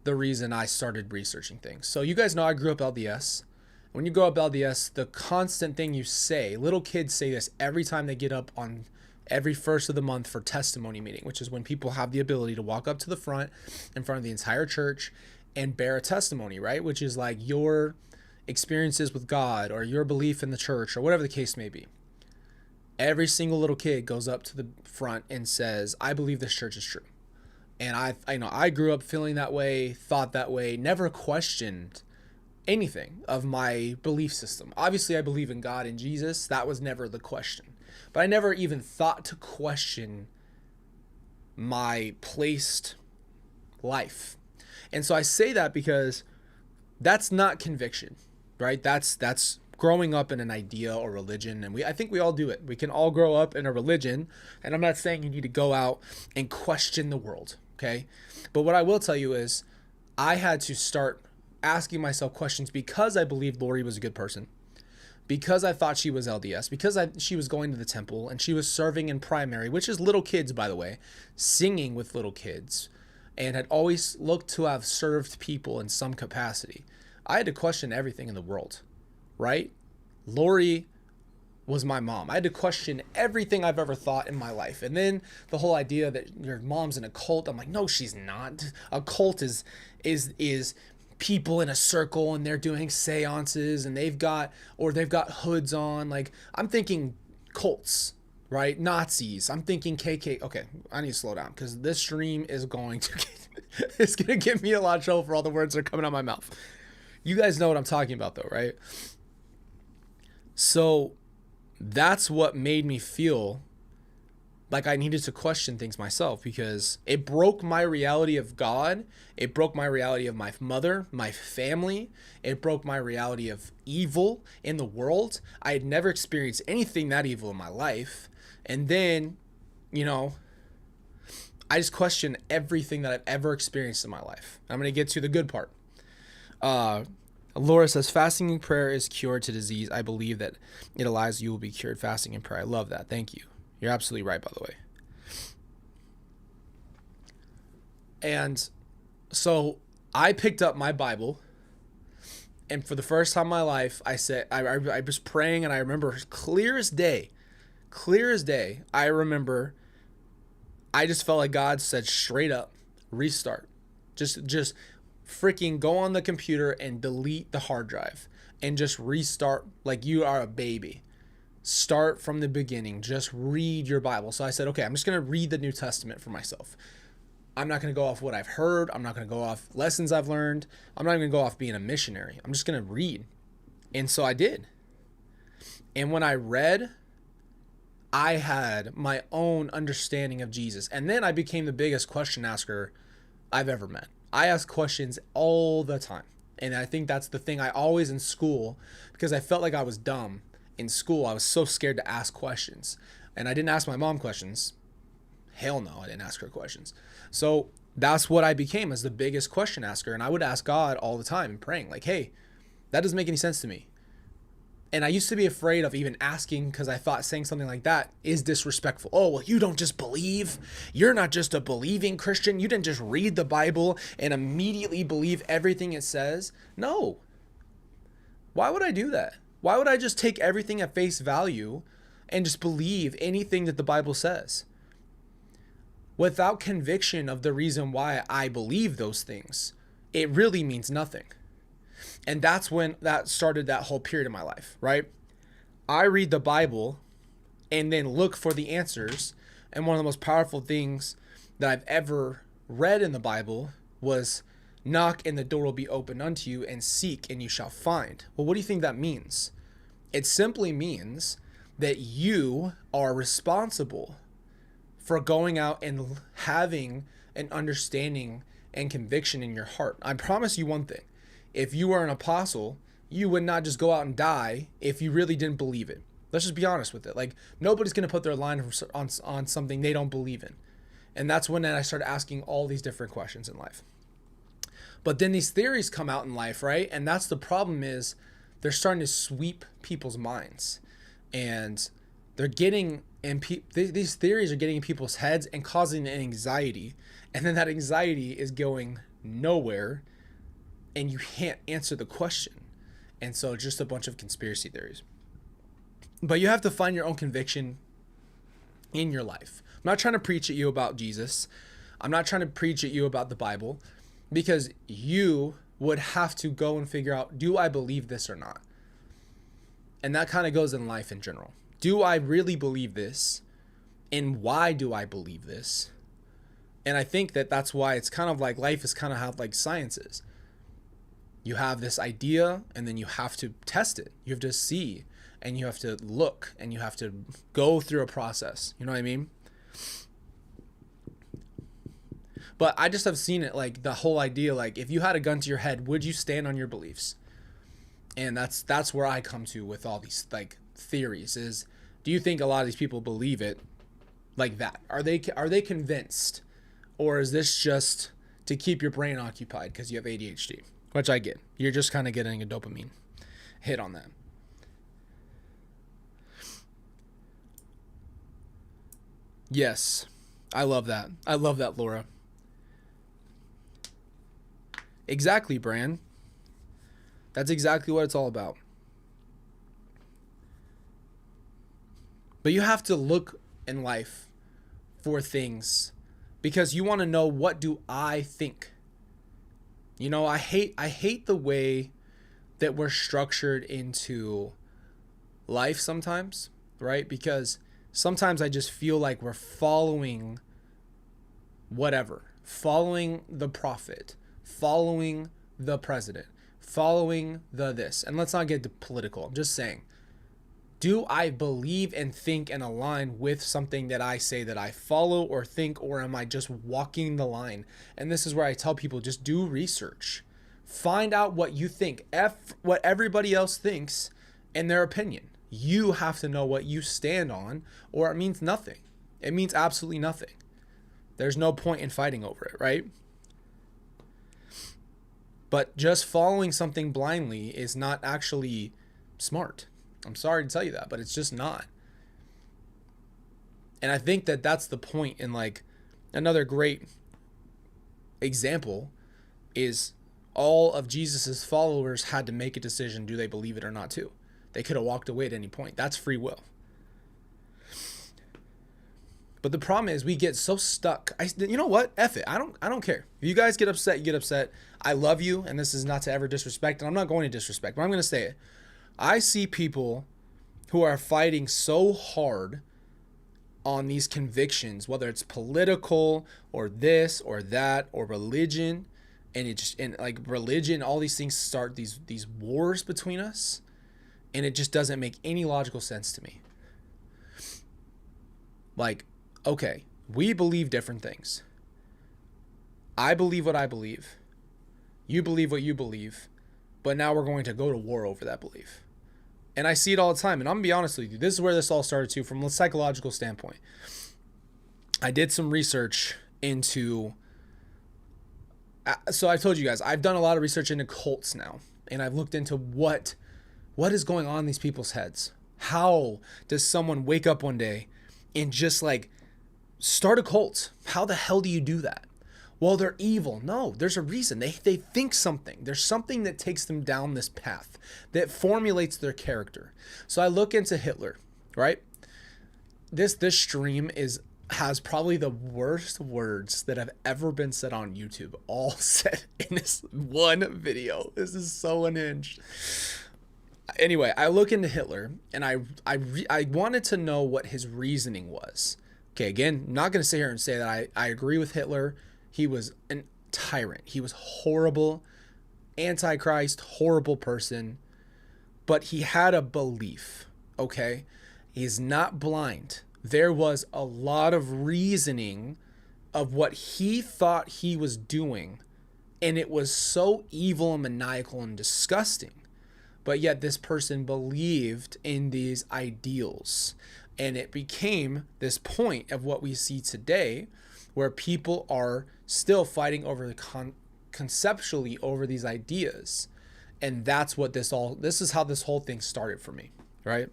the reason I started researching things. So you guys know I grew up LDS. When you grow up LDS, the constant thing you say, little kids say this every time they get up on every first of the month for testimony meeting, which is when people have the ability to walk up to the front in front of the entire church and bear a testimony, right? Which is like your experiences with God or your belief in the church or whatever the case may be. Every single little kid goes up to the front and says, I believe this church is true. And I grew up feeling that way, thought that way, never questioned anything of my belief system. Obviously, I believe in God and Jesus. That was never the question. But I never even thought to question my placed life. And so I say that because that's not conviction, right? That's growing up in an idea or religion. And I think we all do it. We can all grow up in a religion. And I'm not saying you need to go out and question the world, okay? But what I will tell you is I had to start asking myself questions because I believed Lori was a good person, because I thought she was LDS, because she was going to the temple and she was serving in primary, which is little kids, by the way, singing with little kids, and had always looked to have served people in some capacity. I had to question everything in the world, right? Lori was my mom. I had to question everything I've ever thought in my life. And then the whole idea that your mom's in a cult, I'm like, no, she's not. A cult is people in a circle and they're doing seances and they've got hoods on. Like, I'm thinking cults, right? Nazis. I'm thinking KK. Okay, I need to slow down because this stream is going to it's going to give me a lot of trouble for all the words that are coming out of my mouth. You guys know what I'm talking about though, right? So that's what made me feel like I needed to question things myself, because it broke my reality of God. It broke my reality of my mother, my family. It broke my reality of evil in the world. I had never experienced anything that evil in my life. And then, I just questioned everything that I've ever experienced in my life. I'm going to get to the good part. Laura says, fasting and prayer is cure to disease. I believe that it allows you will be cured. Fasting and prayer. I love that. Thank you. You're absolutely right, by the way. And so I picked up my Bible, and for the first time in my life, I said, I was praying, and I remember clear as day, I remember I just felt like God said straight up, restart. Just freaking go on the computer and delete the hard drive and just restart like you are a baby. Start from the beginning. Just read your Bible. So I said, okay, I'm just going to read the New Testament for myself. I'm not going to go off what I've heard. I'm not going to go off lessons I've learned. I'm not even going to go off being a missionary. I'm just going to read. And so I did. And when I read, I had my own understanding of Jesus. And then I became the biggest question asker I've ever met. I ask questions all the time. And I think that's the thing. I always in school, because I felt like I was dumb in school, I was so scared to ask questions. And I didn't ask my mom questions. Hell no, I didn't ask her questions. So that's what I became, as the biggest question asker. And I would ask God all the time and praying like, hey, that doesn't make any sense to me. And I used to be afraid of even asking, because I thought saying something like that is disrespectful. Oh, well, you don't just believe. You're not just a believing Christian. You didn't just read the Bible and immediately believe everything it says. No. Why would I do that? Why would I just take everything at face value and just believe anything that the Bible says without conviction of the reason why I believe those things? It really means nothing. And that's when that started, that whole period of my life, right? I read the Bible and then look for the answers. And one of the most powerful things that I've ever read in the Bible was, knock and the door will be opened unto you, and seek and you shall find. Well, what do you think that means? It simply means that you are responsible for going out and having an understanding and conviction in your heart. I promise you one thing. If you were an apostle, you would not just go out and die if you really didn't believe it. Let's just be honest with it. Like, nobody's going to put their line on something they don't believe in. And that's when I started asking all these different questions in life. But then these theories come out in life, right? And that's the problem, is they're starting to sweep people's minds. And they're getting, and these theories are getting in people's heads and causing an anxiety. And then that anxiety is going nowhere, and you can't answer the question. And so just a bunch of conspiracy theories. But you have to find your own conviction in your life. I'm not trying to preach at you about Jesus. I'm not trying to preach at you about the Bible, because you would have to go and figure out, do I believe this or not? And that kind of goes in life in general. Do I really believe this? And why do I believe this? And I think that that's why it's kind of like life is kind of how like science is. You have this idea, and then you have to test it. You have to see, and you have to look, and you have to go through a process. You know what I mean? But I just have seen it, like the whole idea, like if you had a gun to your head, would you stand on your beliefs? And that's where I come to with all these like theories, is, do you think a lot of these people believe it like that? Are they convinced? Or is this just to keep your brain occupied because you have ADHD? Which I get. You're just kind of getting a dopamine hit on that. Yes. I love that. I love that, Laura. Exactly, Bran. That's exactly what it's all about. But you have to look in life for things, because you want to know, what do I think? You know, I hate the way that we're structured into life sometimes, right? Because sometimes I just feel like we're following whatever, following the prophet, following the president, following the this. And let's not get political. I'm just saying, do I believe and think and align with something that I say that I follow or think, or am I just walking the line? And this is where I tell people, just do research. Find out what you think. What everybody else thinks in their opinion. You have to know what you stand on, or it means nothing. It means absolutely nothing. There's no point in fighting over it, right? But just following something blindly is not actually smart. I'm sorry to tell you that, but it's just not. And I think that that's the point. And like another great example is all of Jesus's followers had to make a decision. Do they believe it or not too? They could have walked away at any point. That's free will. But the problem is we get so stuck. You know what? F it. I don't care. If you guys get upset, you get upset. I love you, and this is not to ever disrespect, and I'm not going to disrespect, but I'm going to say it. I see people who are fighting so hard on these convictions, whether it's political or this or that or religion, and like religion, all these things start these wars between us, and it just doesn't make any logical sense to me. Like, okay, we believe different things. I believe what I believe. You believe what you believe. But now we're going to go to war over that belief. And I see it all the time. And I'm going to be honest with you. This is where this all started too, from a psychological standpoint. I did some research into... So I told you guys, I've done a lot of research into cults now. And I've looked into what is going on in these people's heads. How does someone wake up one day and just like start a cult? How the hell do you do that? Well, they're evil. No, there's a reason. They think something. There's something that takes them down this path that formulates their character. So I look into Hitler, right? This stream has probably the worst words that have ever been said on YouTube, all said in this one video. This is so unhinged. Anyway, I look into Hitler, and I wanted to know what his reasoning was. Okay, again, I'm not going to sit here and say that I agree with Hitler. He was a tyrant. He was horrible, antichrist, horrible person. But he had a belief, okay? He's not blind. There was a lot of reasoning of what he thought he was doing, and it was so evil and maniacal and disgusting. But yet this person believed in these ideals. And it became this point of what we see today, where people are still fighting over conceptually over these ideas. And that's what this is how this whole thing started for me, right?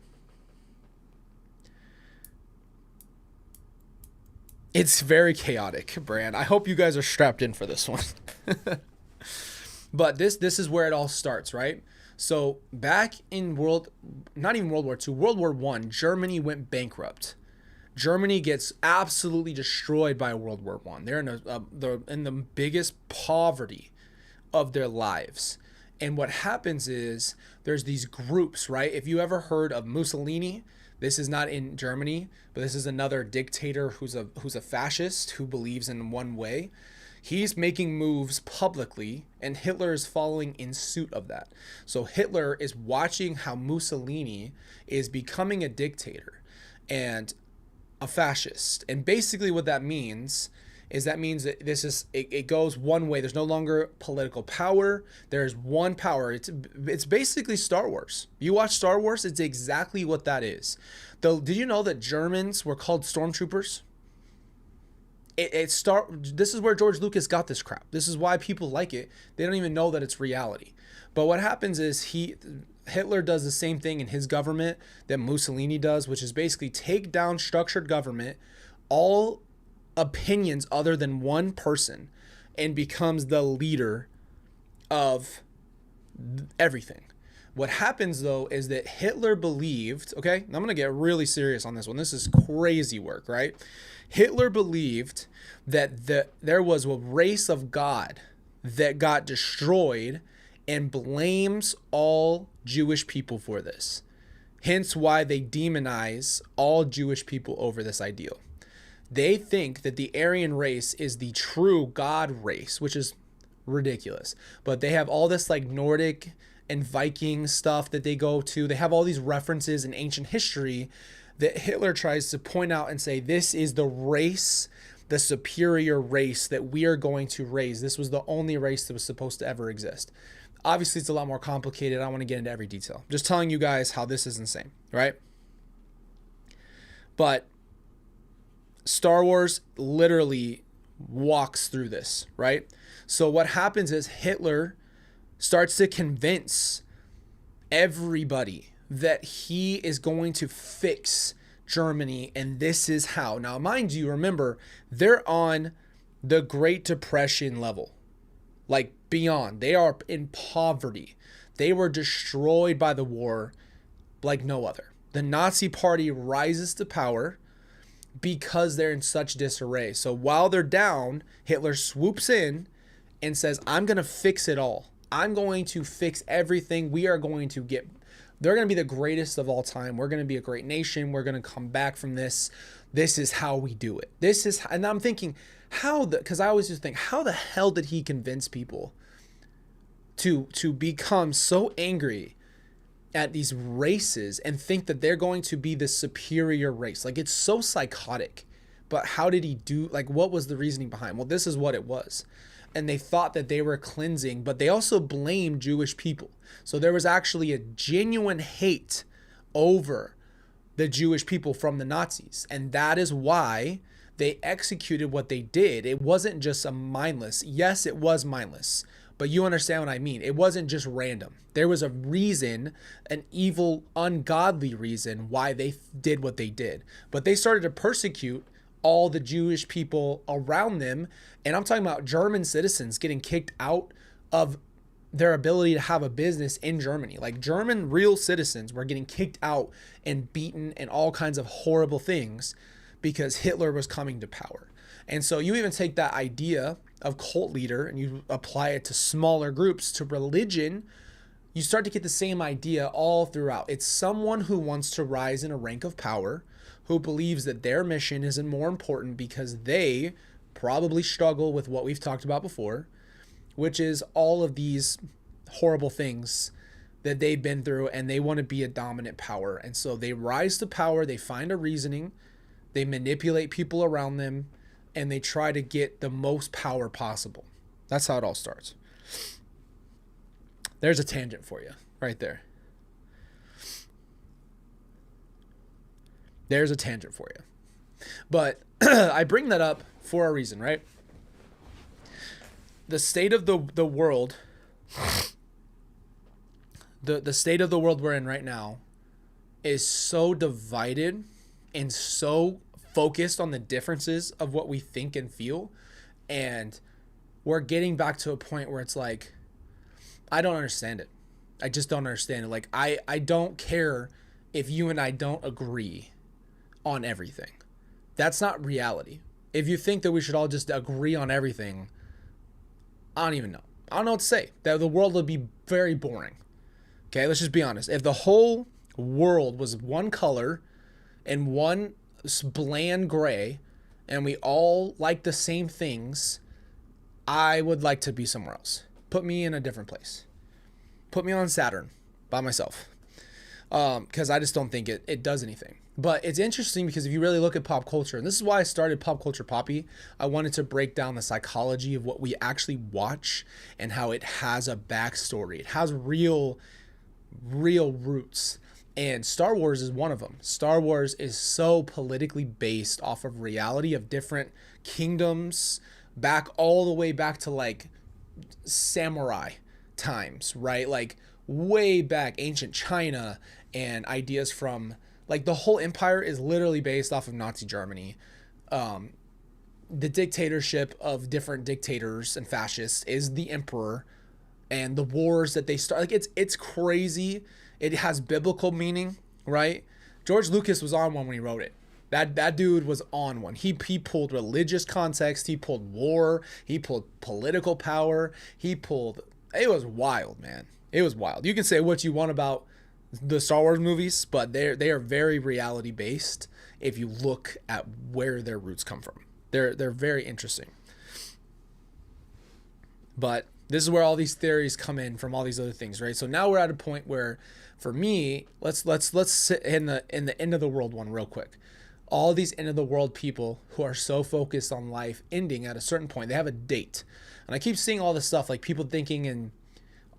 It's very chaotic, Brand. I hope you guys are strapped in for this one. But this is where it all starts, right? So back in not even World War II, World War I, Germany went bankrupt. Germany gets absolutely destroyed by World War I. They're in the biggest poverty of their lives. And what happens is there's these groups, right? If you ever heard of Mussolini, this is not in Germany, but this is another dictator who's a fascist who believes in one way. He's making moves publicly, and Hitler is following in suit of that. So Hitler is watching how Mussolini is becoming a dictator and a fascist. And basically what that means is that it goes one way. There's no longer political power. There's one power. It's basically Star Wars. You watch Star Wars, it's exactly what that is. Did you know that Germans were called stormtroopers? This is where George Lucas got this crap. This is why people like it. They don't even know that it's reality. But what happens is Hitler does the same thing in his government that Mussolini does, which is basically take down structured government, all opinions other than one person, and becomes the leader of everything. What happens though is that Hitler believed, okay, I'm going to get really serious on this one. This is crazy work, right? Hitler believed that there was a race of God that got destroyed and blames all Jewish people for this. Hence why they demonize all Jewish people over this ideal. They think that the Aryan race is the true God race, which is ridiculous. But they have all this like Nordic and Viking stuff that they go to. They have all these references in ancient history that Hitler tries to point out and say, this is the race, the superior race that we are going to raise. This was the only race that was supposed to ever exist. Obviously, it's a lot more complicated. I don't want to get into every detail. I'm just telling you guys how this is insane, right? But Star Wars literally walks through this, right? So what happens is Hitler starts to convince everybody that he is going to fix Germany, and this is how. Now, mind you, remember, they're on the Great Depression level, like beyond. They are in poverty. They were destroyed by the war like no other. The Nazi Party rises to power because they're in such disarray. So while they're down, Hitler swoops in and says, I'm going to fix it all. I'm going to fix everything. We are going to get, they're going to be the greatest of all time. We're going to be a great nation. We're going to come back from this. This is how we do it. This is, and I'm thinking, because I always just think, how the hell did he convince people to become so angry at these races and think that they're going to be the superior race? Like, it's so psychotic. But how did he do, like, what was the reasoning behind? Well, this is what it was. And they thought that they were cleansing, but they also blamed Jewish people. So there was actually a genuine hate over the Jewish people from the Nazis. And that is why they executed what they did. It wasn't just a mindless. Yes, it was mindless. But you understand what I mean. It wasn't just random. There was a reason, an evil, ungodly reason why they did what they did. But they started to persecute all the Jewish people around them. And I'm talking about German citizens getting kicked out of their ability to have a business in Germany. Like, German real citizens were getting kicked out and beaten and all kinds of horrible things because Hitler was coming to power. And so you even take that idea of cult leader and you apply it to smaller groups, to religion, you start to get the same idea all throughout. It's someone who wants to rise in a rank of power, who believes that their mission isn't more important because they probably struggle with what we've talked about before, which is all of these horrible things that they've been through, and they want to be a dominant power. And so they rise to power, they find a reasoning, they manipulate people around them, and they try to get the most power possible. That's how it all starts. There's a tangent for you right there. There's a tangent for you. But I bring that up for a reason, right? The state of the world, the state of the world we're in right now is so divided and so focused on the differences of what we think and feel. And we're getting back to a point where it's like, I don't understand it. I just don't understand it. Like, I don't care if you and I don't agree on everything. That's not reality. If you think that we should all just agree on everything, I don't even know. I don't know what to say. That the world would be very boring. Okay, let's just be honest. If the whole world was one color and one bland gray and we all like the same things, I would like to be somewhere else. Put me in a different place. Put me on Saturn by myself. Because I just don't think it does anything. But it's interesting because if you really look at pop culture, and this is why I started Pop Culture Poppy, I wanted to break down the psychology of what we actually watch and how it has a backstory. It has real roots. And Star Wars is one of them. Star Wars is so politically based off of reality of different kingdoms, back all the way back to like samurai times, right? Like way back, ancient China, and ideas from like the whole empire is literally based off of Nazi Germany. The dictatorship of different dictators and fascists is the emperor, and the wars that they start, like it's crazy. It has biblical meaning, right? George Lucas was on one when he wrote it. That dude was on one. He pulled religious context, he pulled war, he pulled political power, it was wild, man. It was wild. You can say what you want about the Star Wars movies, but they are very reality based if you look at where their roots come from. They're very interesting. But this is where all these theories come in from all these other things, right? So now we're at a point where, for me, let's sit in the end of the world one real quick. All these end of the world people who are so focused on life ending at a certain point, they have a date. And I keep seeing all this stuff, like people thinking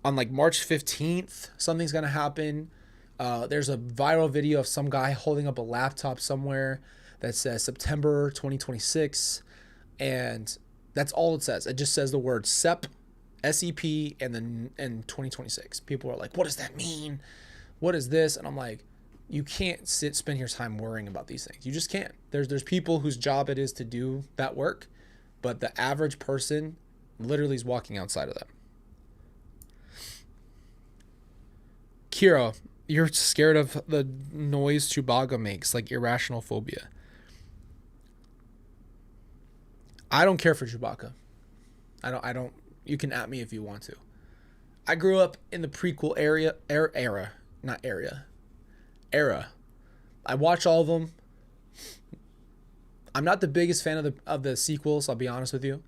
on like March 15th, something's going to happen. There's a viral video of some guy holding up a laptop somewhere that says September 2026. And that's all it says. It just says the word SEP SEP and then in 2026. People are like, what does that mean? What is this? And I'm like, you can't spend your time worrying about these things. You just can't. There's people whose job it is to do that work, but the average person literally is walking outside of that. Kira, you're scared of the noise Chewbacca makes, like irrational phobia. I don't care for Chewbacca. I don't. You can at me if you want to. I grew up in the prequel era. I watch all of them. I'm not the biggest fan of the sequels, I'll be honest with you.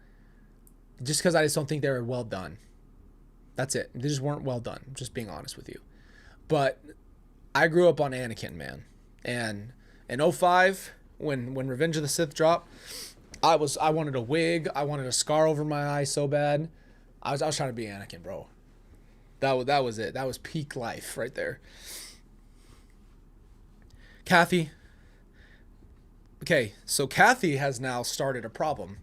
Just because I just don't think they were well done. That's it. They just weren't well done. I'm just being honest with you. But I grew up on Anakin, man. And in 2005, when Revenge of the Sith dropped, I wanted a wig. I wanted a scar over my eye so bad. I was trying to be Anakin, bro. That was it. That was peak life right there. Kathy. Okay, so Kathy has now started a problem.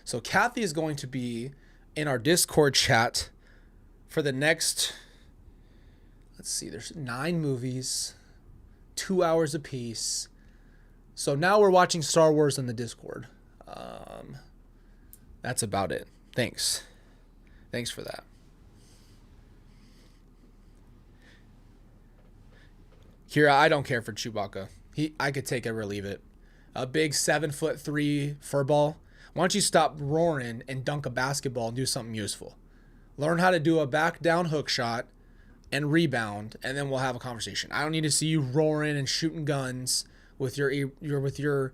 So Kathy is going to be in our Discord chat for the next, let's see, there's 9 movies, 2 hours apiece. So now we're watching Star Wars in the Discord. That's about it. Thanks for that. Kira, I don't care for Chewbacca. I could take it or leave it. A big 7'3" furball. Why don't you stop roaring and dunk a basketball and do something useful? Learn how to do a back down hook shot and rebound, and then we'll have a conversation. I don't need to see you roaring and shooting guns with your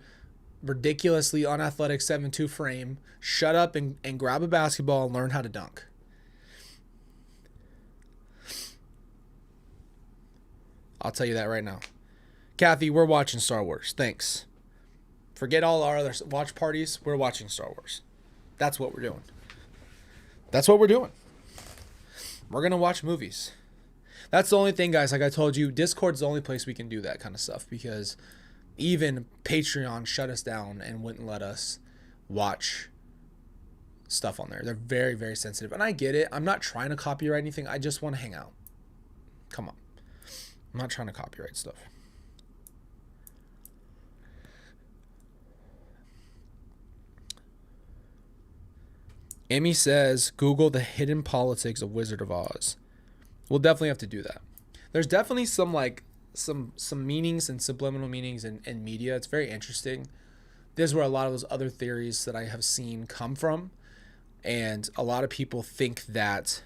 ridiculously unathletic 7'2" frame. Shut up and grab a basketball and learn how to dunk. I'll tell you that right now. Kathy, we're watching Star Wars. Thanks. Forget all our other watch parties. We're watching Star Wars. That's what we're doing. We're going to watch movies. That's the only thing, guys. Like I told you, Discord's the only place we can do that kind of stuff, because even Patreon shut us down and wouldn't let us watch stuff on there. They're very, very sensitive. And I get it. I'm not trying to copyright anything. I just want to hang out. Come on. I'm not trying to copyright stuff. Emmy says, Google the hidden politics of Wizard of Oz. We'll definitely have to do that. There's definitely some meanings and subliminal meanings in media. It's very interesting. This is where a lot of those other theories that I have seen come from. And a lot of people think that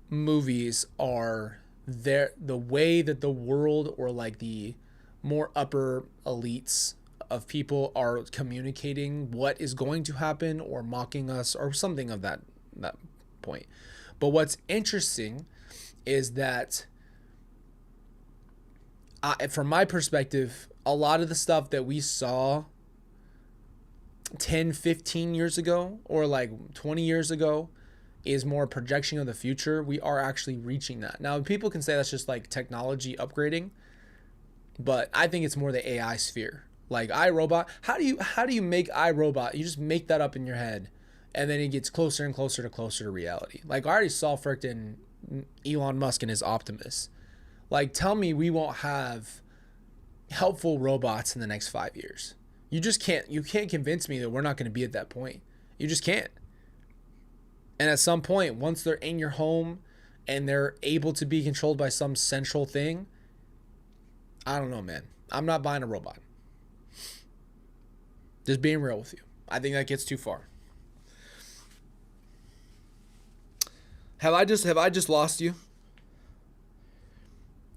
movies are the way that the world, or like the more upper elites of people, are communicating what is going to happen or mocking us or something of that point. But what's interesting is that from my perspective, a lot of the stuff that we saw 10, 15 years ago or like 20 years ago is more a projection of the future. We are actually reaching that. Now, people can say that's just like technology upgrading, but I think it's more the AI sphere. Like iRobot, how do you make iRobot? You just make that up in your head, and then it gets closer and closer to reality. Like I already saw frickin' Elon Musk and his Optimus. Like, tell me we won't have helpful robots in the next 5 years. You can't convince me that we're not going to be at that point. You just can't. And at some point, once they're in your home and they're able to be controlled by some central thing, I don't know, man. I'm not buying a robot. Just being real with you. I think that gets too far. Have I just lost you?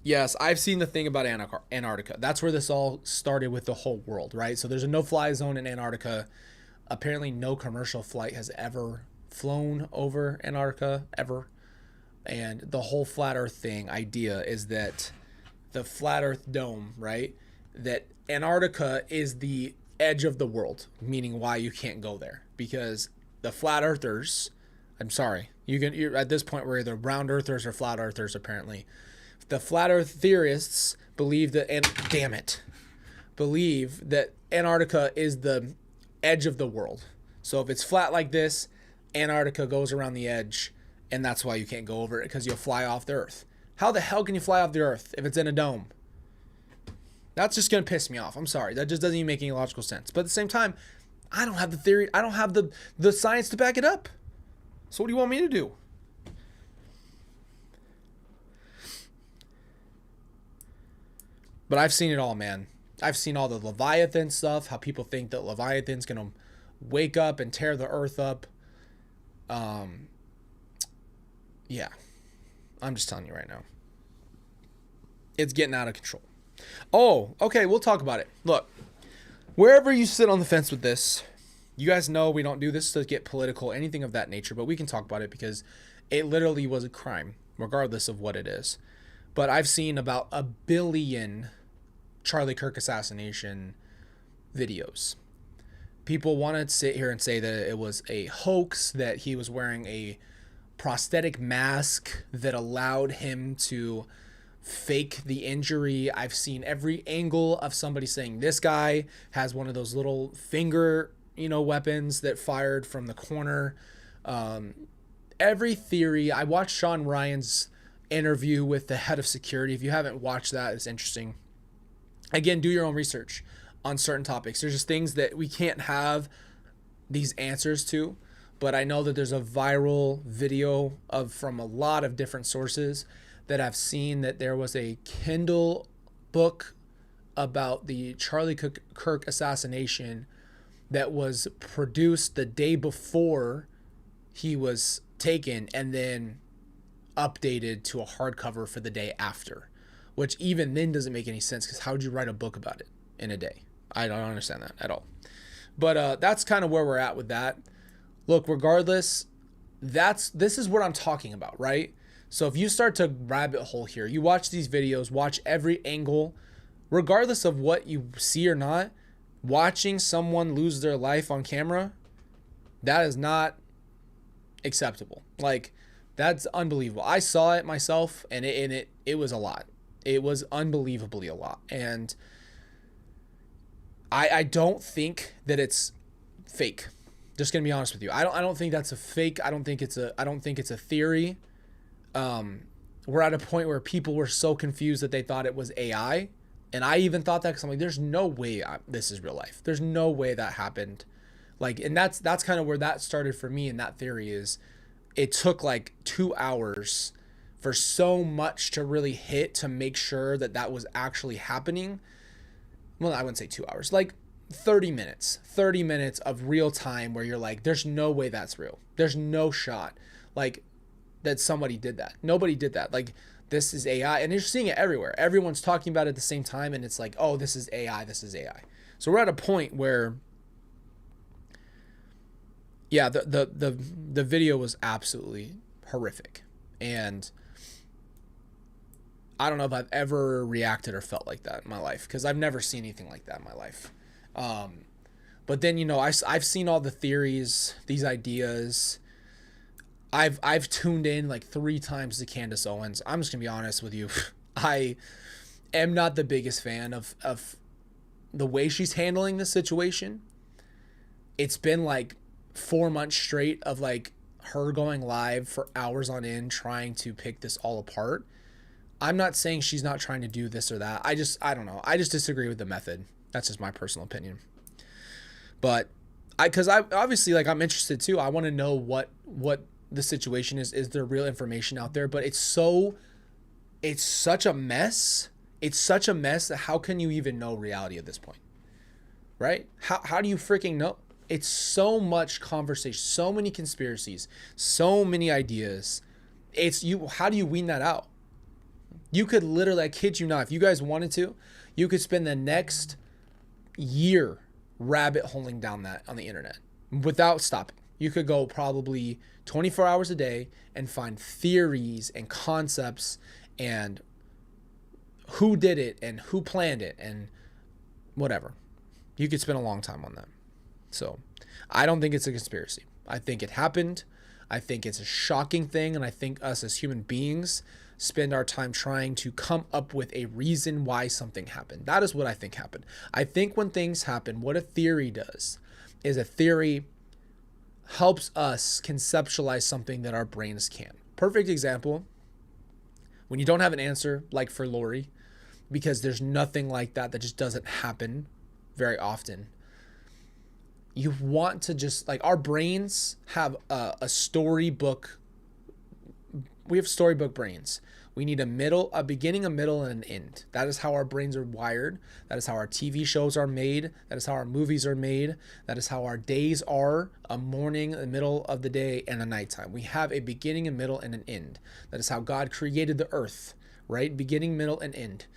Yes, I've seen the thing about Antarctica. That's where this all started with the whole world, right? So there's a no-fly zone in Antarctica. Apparently no commercial flight has ever flown over Antarctica, ever. And the whole flat earth thing idea is that the flat earth dome, right? That Antarctica is the edge of the world, meaning why you can't go there. Because the flat earthers, I'm sorry, you're at this point we're either round earthers or flat earthers apparently. The flat earth theorists believe that Antarctica is the edge of the world. So if it's flat like this, Antarctica goes around the edge, and that's why you can't go over it, because you'll fly off the Earth. How the hell can you fly off the Earth if it's in a dome? That's just going to piss me off. I'm sorry. That just doesn't even make any logical sense. But at the same time, I don't have the theory. I don't have the science to back it up. So what do you want me to do? But I've seen it all, man. I've seen all the Leviathan stuff, how people think that Leviathan's going to wake up and tear the earth up. Yeah. I'm just telling you right now. It's getting out of control. Oh, okay, we'll talk about it. Look, wherever you sit on the fence with this, you guys know we don't do this to get political, anything of that nature, but we can talk about it because it literally was a crime, regardless of what it is. But I've seen about 1 billion Charlie Kirk assassination videos. People want to sit here and say that it was a hoax, that he was wearing a prosthetic mask that allowed him to fake the injury. I've seen every angle of somebody saying this guy has one of those little finger, weapons that fired from the corner. Every theory. I watched Sean Ryan's interview with the head of security. If you haven't watched that, it's interesting. Again, do your own research on certain topics. There's just things that we can't have these answers to, but I know that there's a viral video from a lot of different sources that I've seen that there was a Kindle book about the Charlie Kirk assassination that was produced the day before he was taken and then updated to a hardcover for the day after, which even then doesn't make any sense, because how would you write a book about it in a day? I don't understand that at all. But that's kind of where we're at with that. Look, regardless, this is what I'm talking about, right? So if you start to rabbit hole here, you watch these videos, watch every angle, regardless of what you see or not, watching someone lose their life on camera, that is not acceptable. Like, that's unbelievable. I saw it myself, and it was a lot. It was unbelievably a lot. And I don't think that it's fake. Just gonna be honest with you. I don't think that's a fake. I don't think it's a theory. We're at a point where people were so confused that they thought it was AI. And I even thought that, because I'm like, there's no way this is real life. There's no way that happened. Like, and that's kind of where that started for me. And that theory is, it took like 2 hours for so much to really hit to make sure that was actually happening. Well, I wouldn't say 2 hours, like 30 minutes of real time where you're like, there's no way that's real. There's no shot like that somebody did that. Nobody did that. Like, this is AI, and you're seeing it everywhere. Everyone's talking about it at the same time, and it's like, oh, this is AI. This is AI. So we're at a point where, yeah, the video was absolutely horrific, and I don't know if I've ever reacted or felt like that in my life, because I've never seen anything like that in my life. But then, I've seen all the theories, these ideas. I've tuned in like 3 times to Candace Owens. I'm just gonna be honest with you. I am not the biggest fan of the way she's handling this situation. It's been like 4 months straight of like her going live for hours on end trying to pick this all apart. I'm not saying she's not trying to do this or that. I don't know. I just disagree with the method. That's just my personal opinion. But because I obviously, like, I'm interested too. I want to know what the situation is. Is there real information out there? But it's such a mess. It's such a mess that how can you even know reality at this point? Right? How do you freaking know? It's so much conversation, so many conspiracies, so many ideas. How do you wean that out? You could literally, I kid you not, if you guys wanted to, you could spend the next year rabbit holing down that on the internet without stopping. You could go probably 24 hours a day and find theories and concepts and who did it and who planned it and whatever. You could spend a long time on that. So I don't think it's a conspiracy. I think it happened. I think it's a shocking thing. And I think us as human beings spend our time trying to come up with a reason why something happened. That is what I think happened. I think when things happen, what a theory does is a theory helps us conceptualize something that our brains can't. Perfect example, when you don't have an answer, like for Lori, because there's nothing like that just doesn't happen very often. You want to just, like, our brains have a storybook. We have storybook brains. We need a beginning, a middle, and an end. That is how our brains are wired. That is how our TV shows are made. That is how our movies are made. That is how our days are: a morning, a middle of the day, and a nighttime. We have a beginning, a middle, and an end. That is how God created the earth, right? Beginning, middle, and end.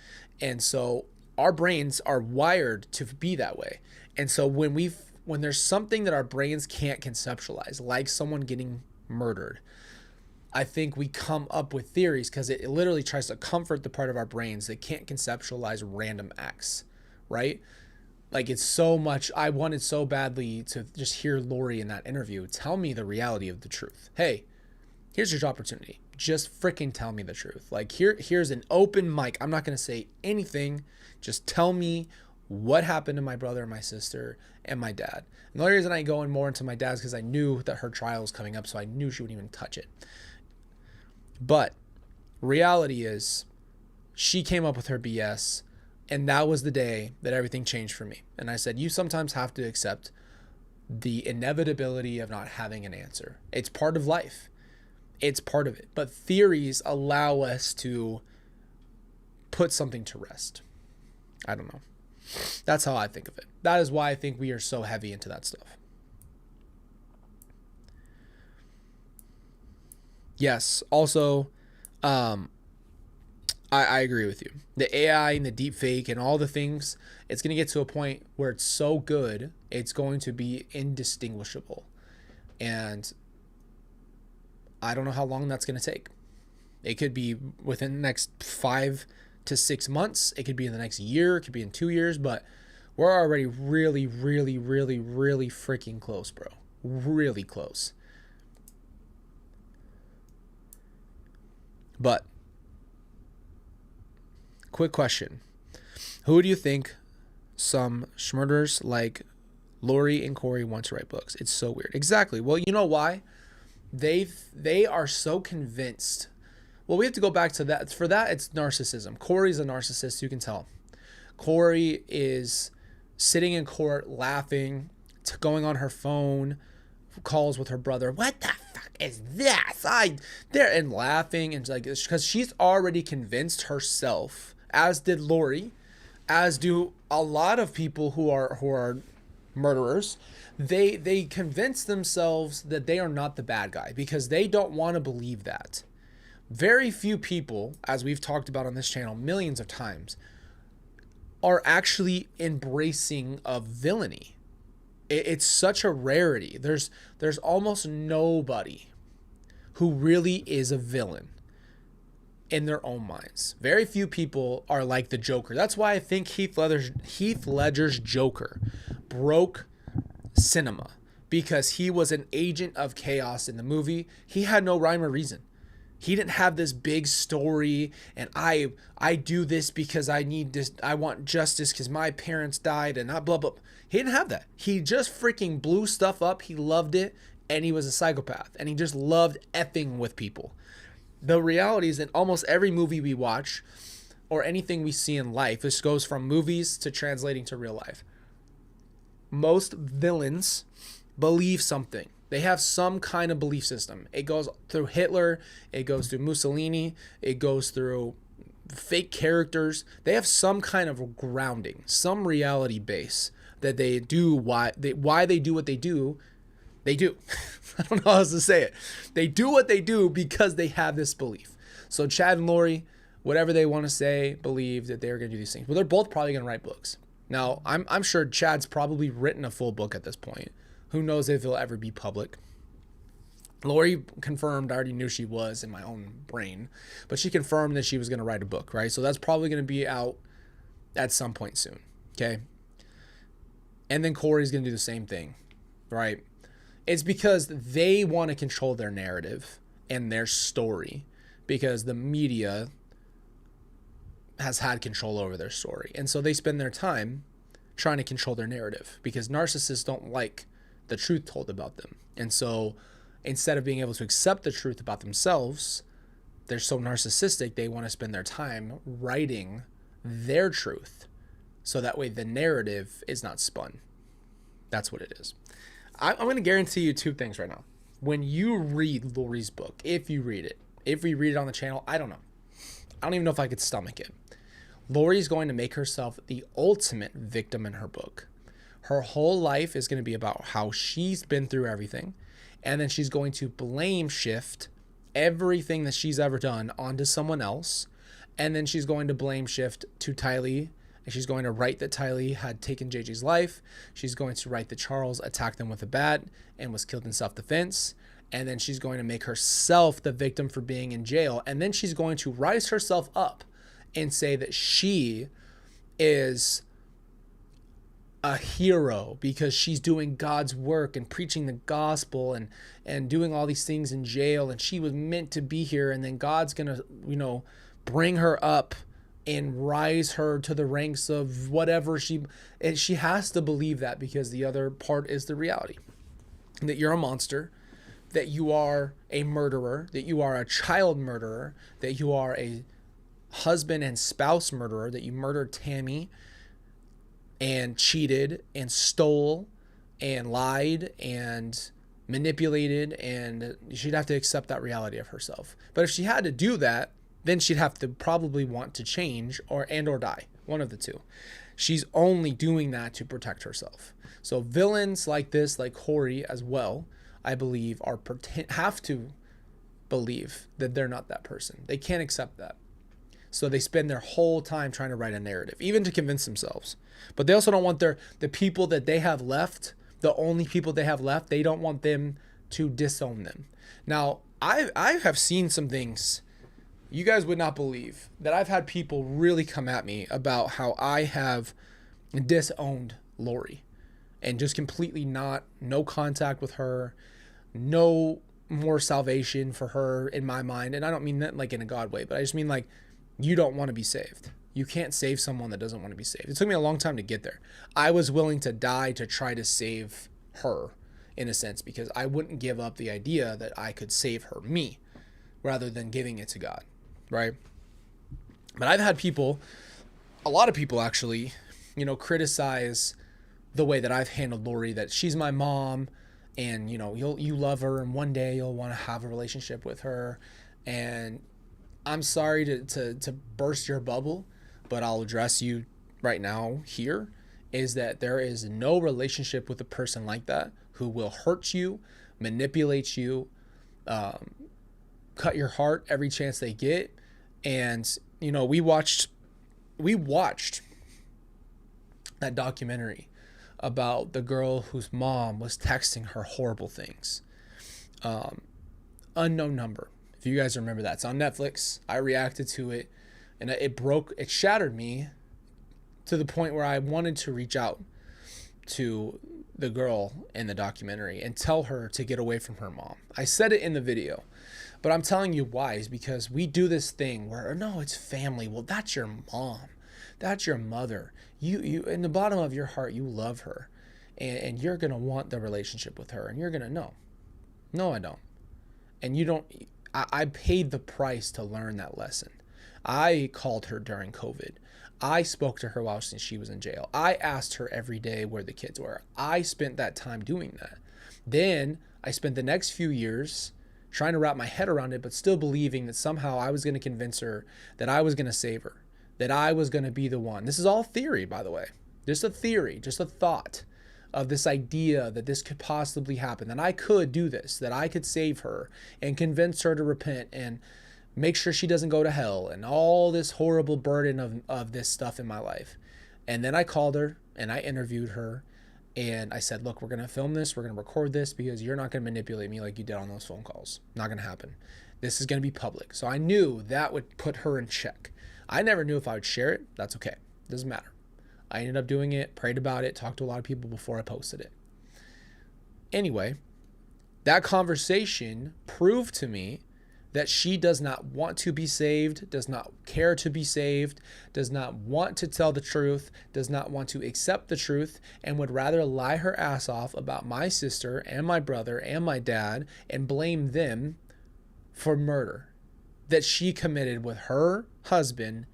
And so our brains are wired to be that way. And so when there's something that our brains can't conceptualize, like someone getting murdered, I think we come up with theories because it literally tries to comfort the part of our brains that can't conceptualize random acts, right? Like, it's so much. I wanted so badly to just hear Lori in that interview tell me the reality of the truth. Hey, here's your opportunity. Just freaking tell me the truth. Like, here's an open mic. I'm not going to say anything. Just tell me what happened to my brother and my sister and my dad. And the only reason I go in more into my dad's because I knew that her trial was coming up, so I knew she wouldn't even touch it. But reality is, she came up with her BS, and that was the day that everything changed for me. And I said, you sometimes have to accept the inevitability of not having an answer. It's part of life. It's part of it. But theories allow us to put something to rest. I don't know. That's how I think of it. That is why I think we are so heavy into that stuff. Yes. Also, I agree with you. The AI and the deep fake and all the things, it's going to get to a point where it's so good, it's going to be indistinguishable. And I don't know how long that's going to take. It could be within the next 5 to 6 months. It could be in the next year. It could be in 2 years. But we're already really, really, really, really freaking close, bro. Really close. But, quick question. Who do you think some schmurders like Lori and Corey want to write books? It's so weird. Exactly. Well, you know why? They are so convinced. Well, we have to go back to that. For that, it's narcissism. Corey's a narcissist, you can tell. Corey is sitting in court laughing, going on her phone, calls with her brother. What the fuck is this? And laughing, and like, because she's already convinced herself, as did Lori, as do a lot of people who are murderers. They convince themselves that they are not the bad guy because they don't want to believe that. Very few people, as we've talked about on this channel millions of times, are actually embracing of villainy. It's such a rarity. There's almost nobody who really is a villain in their own minds. Very few people are like the Joker. That's why I think Heath Ledger's Joker broke cinema, because he was an agent of chaos in the movie. He had no rhyme or reason. He didn't have this big story and I do this because I need this, I want justice because my parents died and blah, blah. He didn't have that. He just freaking blew stuff up. He loved it, and he was a psychopath, and he just loved effing with people. The reality is, in almost every movie we watch or anything we see in life, this goes from movies to translating to real life. Most villains believe something. They have some kind of belief system. It goes through Hitler. It goes through Mussolini. It goes through fake characters. They have some kind of grounding, some reality base that they do. Why they do what they do, they do. I don't know how else to say it. They do what they do because they have this belief. So Chad and Lori, whatever they want to say, believe that they're going to do these things. But they're both probably going to write books. Now, I'm sure Chad's probably written a full book at this point. Who knows if it'll ever be public. Lori confirmed, I already knew she was in my own brain, but she confirmed that she was going to write a book, right? So that's probably going to be out at some point soon, okay? And then Corey's going to do the same thing, right? It's because they want to control their narrative and their story, because the media has had control over their story. And so they spend their time trying to control their narrative, because narcissists don't like the truth told about them. And so instead of being able to accept the truth about themselves, they're so narcissistic, they want to spend their time writing their truth. So that way the narrative is not spun. That's what it is. I'm going to guarantee you two things right now. When you read Lori's book, if you read it, if we read it on the channel, I don't know. I don't even know if I could stomach it. Lori's going to make herself the ultimate victim in her book. Her whole life is going to be about how she's been through everything. And then she's going to blame shift everything that she's ever done onto someone else. And then she's going to blame shift to Tylee. And she's going to write that Tylee had taken JJ's life. She's going to write that Charles attacked them with a bat and was killed in self-defense. And then she's going to make herself the victim for being in jail. And then she's going to rise herself up and say that she is a hero because she's doing God's work and preaching the gospel and doing all these things in jail. And she was meant to be here. And then God's going to, bring her up and rise her to the ranks of whatever and she has to believe that, because the other part is the reality that you're a monster, that you are a murderer, that you are a child murderer, that you are a husband and spouse murderer, that you murdered Tammy and cheated and stole and lied and manipulated, and she'd have to accept that reality of herself. But if she had to do that, then she'd have to probably want to change or die, one of the two. She's only doing that to protect herself. So villains like this, like Corey as well, I believe have to believe that they're not that person. They can't accept that. So they spend their whole time trying to write a narrative, even to convince themselves. But they also don't want the people that they have left, the only people they have left, they don't want them to disown them. Now, I have seen some things you guys would not believe, that I've had people really come at me about how I have disowned Lori and just completely no contact with her, no more salvation for her in my mind. And I don't mean that like in a God way, but I just mean like, you don't want to be saved. You can't save someone that doesn't want to be saved. It took me a long time to get there. I was willing to die to try to save her, in a sense, because I wouldn't give up the idea that I could save her, me, rather than giving it to God, right? But I've had people, a lot of people actually, criticize the way that I've handled Lori, that she's my mom, and you love her, and one day you'll want to have a relationship with her. And I'm sorry to burst your bubble, but I'll address you right now here, is that there is no relationship with a person like that who will hurt you, manipulate you, cut your heart every chance they get. And, we watched that documentary about the girl whose mom was texting her horrible things. Unknown Number. If you guys remember that, it's on Netflix. I reacted to it, and it shattered me to the point where I wanted to reach out to the girl in the documentary and tell her to get away from her mom. I said it in the video, but I'm telling you why, is because we do this thing where, no, it's family. Well, that's your mom. That's your mother. You in the bottom of your heart, you love her, and you're going to want the relationship with her, and you're going to know. No, I don't. And you don't. I paid the price to learn that lesson. I called her during COVID. I spoke to her while she was in jail. I asked her every day where the kids were. I spent that time doing that. Then I spent the next few years trying to wrap my head around it, but still believing that somehow I was going to convince her that I was going to save her, that I was going to be the one. This is all theory, by the way. Just a theory, just a thought of this idea that this could possibly happen, that I could do this, that I could save her and convince her to repent and make sure she doesn't go to hell, and all this horrible burden of this stuff in my life. And then I called her and I interviewed her, and I said, look, we're going to film this. We're going to record this because you're not going to manipulate me like you did on those phone calls. Not going to happen. This is going to be public. So I knew that would put her in check. I never knew if I would share it. That's okay. Doesn't matter. I ended up doing it, prayed about it, talked to a lot of people before I posted it. Anyway, that conversation proved to me that she does not want to be saved, does not care to be saved, does not want to tell the truth, does not want to accept the truth, and would rather lie her ass off about my sister and my brother and my dad and blame them for murder that she committed with her husband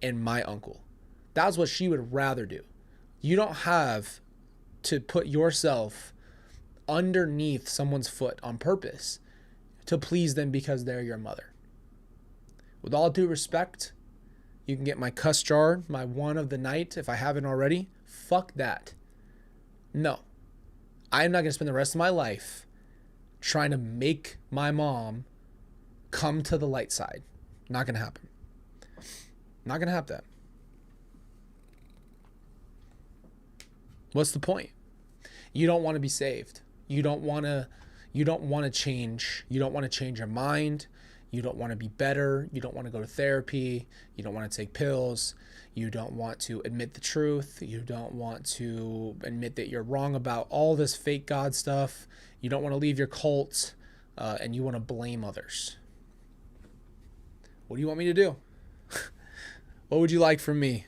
and my uncle. That's what she would rather do. You don't have to put yourself underneath someone's foot on purpose to please them because they're your mother. With all due respect, you can get my cuss jar, my one of the night, if I haven't already. Fuck that. No. I'm not going to spend the rest of my life trying to make my mom come to the light side. Not going to happen. Not going to have that. What's the point? You don't want to be saved. You don't want to change. You don't want to change your mind. You don't want to be better. You don't want to go to therapy. You don't want to take pills. You don't want to admit the truth. You don't want to admit that you're wrong about all this fake God stuff. You don't want to leave your cult, and you want to blame others. What do you want me to do? What would you like from me?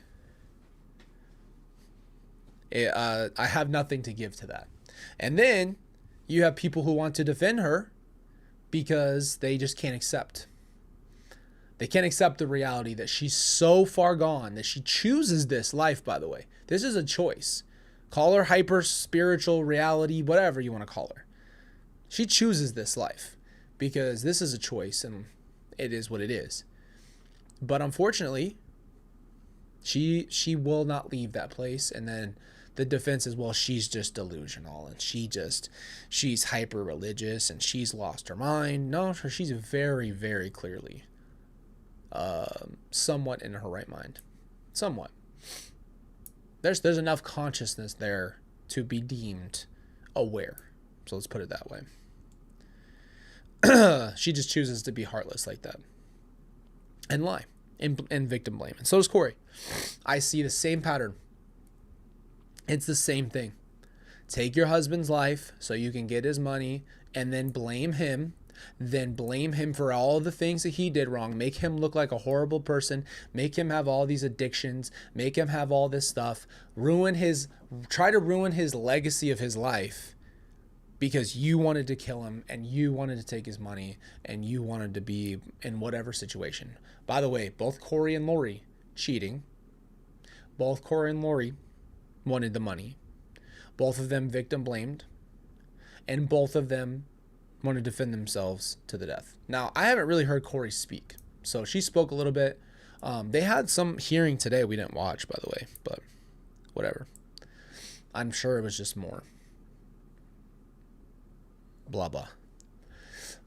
I have nothing to give to that. And then you have people who want to defend her because they just can't accept. They can't accept the reality that she's so far gone, that she chooses this life, by the way. This is a choice. Call her hyper spiritual reality, whatever you want to call her. She chooses this life because this is a choice and it is what it is. But unfortunately, she will not leave that place. And then the defense is, well, she's just delusional and she's hyper religious and she's lost her mind. No, she's very, very clearly somewhat in her right mind. Somewhat. There's enough consciousness there to be deemed aware. So let's put it that way. She just chooses to be heartless like that and lie and victim blame. And so does Corey. I see the same pattern. It's the same thing. Take your husband's life so you can get his money and then blame him. Then blame him for all the things that he did wrong. Make him look like a horrible person. Make him have all these addictions. Make him have all this stuff. Try to ruin his legacy of his life because you wanted to kill him and you wanted to take his money and you wanted to be in whatever situation. By the way, both Corey and Lori cheating. Both Corey and Lori wanted the money. Both of them victim blamed. And both of them want to defend themselves to the death. Now, I haven't really heard Corey speak. So she spoke a little bit. They had some hearing today we didn't watch, by the way. But whatever. I'm sure it was just more blah, blah.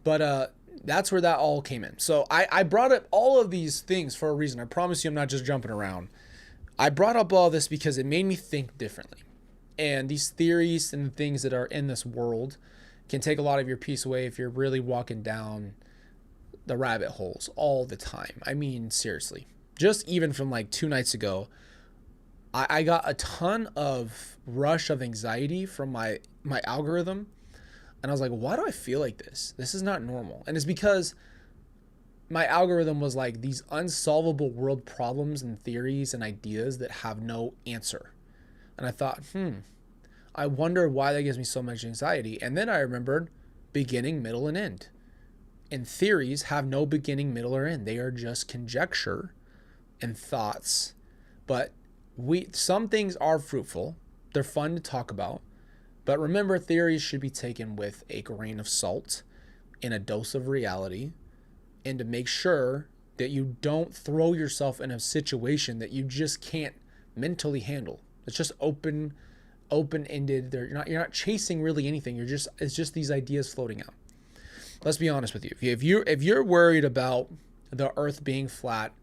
But that's where that all came in. So I brought up all of these things for a reason. I promise you I'm not just jumping around. I brought up all this because it made me think differently. And these theories and things that are in this world can take a lot of your peace away if you're really walking down the rabbit holes all the time. I mean, seriously. Just even from like 2 nights ago, I got a ton of rush of anxiety from my algorithm. And I was like, why do I feel like this? This is not normal. And it's because my algorithm was like these unsolvable world problems and theories and ideas that have no answer. And I thought, I wonder why that gives me so much anxiety. And then I remembered beginning, middle, and end. And theories have no beginning, middle, or end. They are just conjecture and thoughts. But some things are fruitful. They're fun to talk about. But remember, theories should be taken with a grain of salt and a dose of reality, and to make sure that you don't throw yourself in a situation that you just can't mentally handle. It's just open-ended. You're not chasing really anything. It's just these ideas floating out. Let's be honest with you. If you're worried about the earth being flat,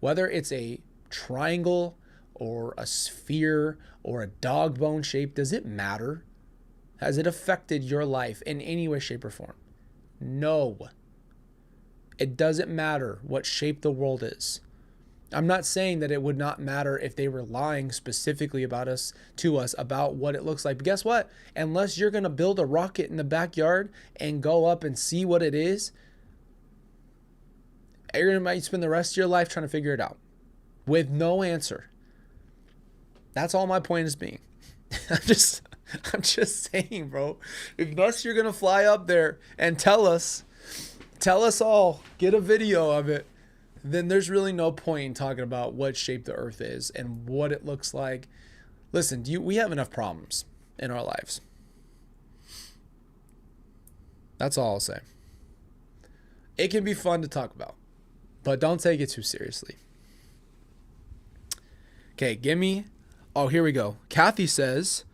whether it's a triangle or a sphere or a dog bone shape, does it matter? Has it affected your life in any way, shape, or form? No. It doesn't matter what shape the world is. I'm not saying that it would not matter if they were lying specifically about us about what it looks like. But guess what? Unless you're going to build a rocket in the backyard and go up and see what it is, You're might spend the rest of your life trying to figure it out with no answer. That's all my point is being. I'm just saying, bro. Unless you're gonna fly up there and tell us all, get a video of it, then there's really no point in talking about what shape the Earth is and what it looks like. Listen, we have enough problems in our lives. That's all I'll say. It can be fun to talk about, but don't take it too seriously. Okay, here we go. Kathy says,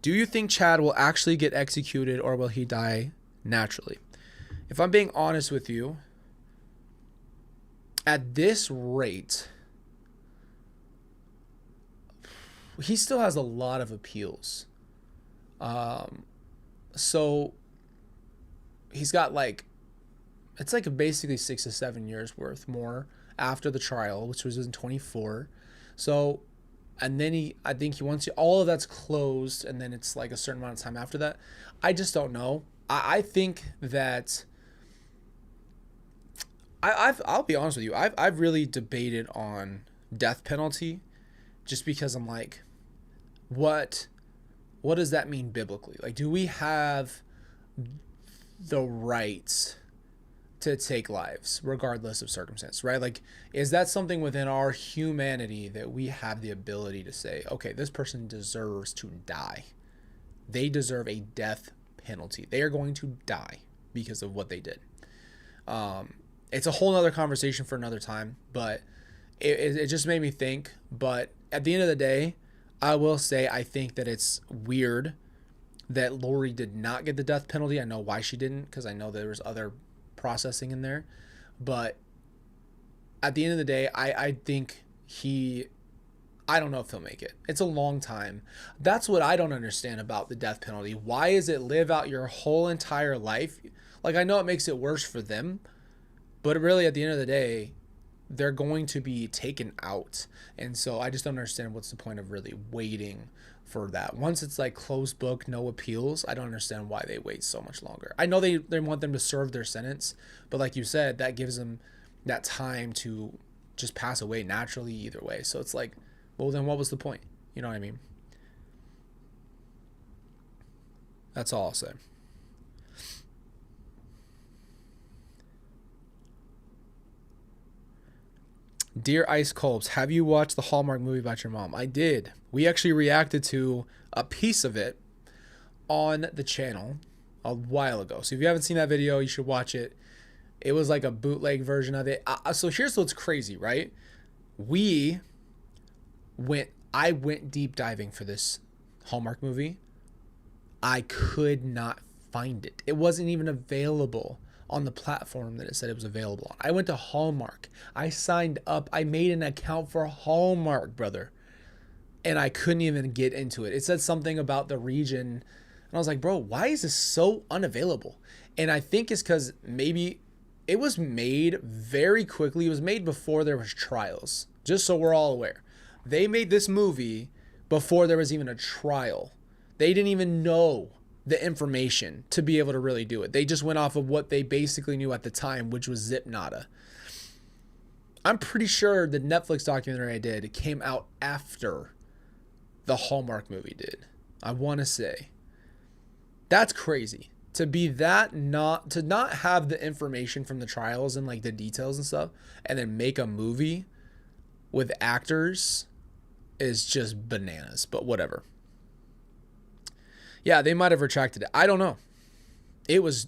do you think Chad will actually get executed or will he die naturally? If I'm being honest with you, at this rate, he still has a lot of appeals. So he's got it's basically 6 to 7 years worth more after the trial, which was in 24. So, and then I think he wants all of that's closed, and then it's like a certain amount of time after that. I just don't know. I think that I'll be honest with you. I've really debated on death penalty, just because I'm like, what does that mean biblically? Like, do we have the right to take lives regardless of circumstance, right? Like, is that something within our humanity that we have the ability to say, okay, this person deserves to die. They deserve a death penalty. They are going to die because of what they did. It's a whole nother conversation for another time, but it just made me think. But at the end of the day, I will say I think that it's weird that Lori did not get the death penalty. I know why she didn't, because I know there was other processing in there. But at the end of the day, I think I don't know if he'll make it. It's a long time. That's what I don't understand about the death penalty. Why is it live out your whole entire life? Like, I know it makes it worse for them, but really at the end of the day, they're going to be taken out. And so I just don't understand what's the point of really waiting for that. Once it's like closed book, no appeals, I don't understand why they wait so much longer. I know they want them to serve their sentence, but like you said, that gives them that time to just pass away naturally either way. So it's like, well, then what was the point? You know what I mean? That's all I'll say. Dear Ice Colbs, have you watched the Hallmark movie about your mom? I did. We actually reacted to a piece of it on the channel a while ago. So if you haven't seen that video, you should watch it. It was like a bootleg version of it. So here's what's crazy, right? I went deep diving for this Hallmark movie. I could not find it. It wasn't even available on the platform that it said it was available on. I went to Hallmark. I signed up. I made an account for Hallmark, brother. And I couldn't even get into it. It said something about the region. And I was like, bro, why is this so unavailable? And I think it's because maybe it was made very quickly. It was made before there was trials. Just so we're all aware. They made this movie before there was even a trial. They didn't even know the information to be able to really do it. They just went off of what they basically knew at the time, which was zip nada. I'm pretty sure the Netflix documentary I did came out after the Hallmark movie did. I want to say. That's crazy. To not have the information from the trials and like the details and stuff, and then make a movie with actors is just bananas, but whatever. Yeah, they might have retracted it. I don't know. It was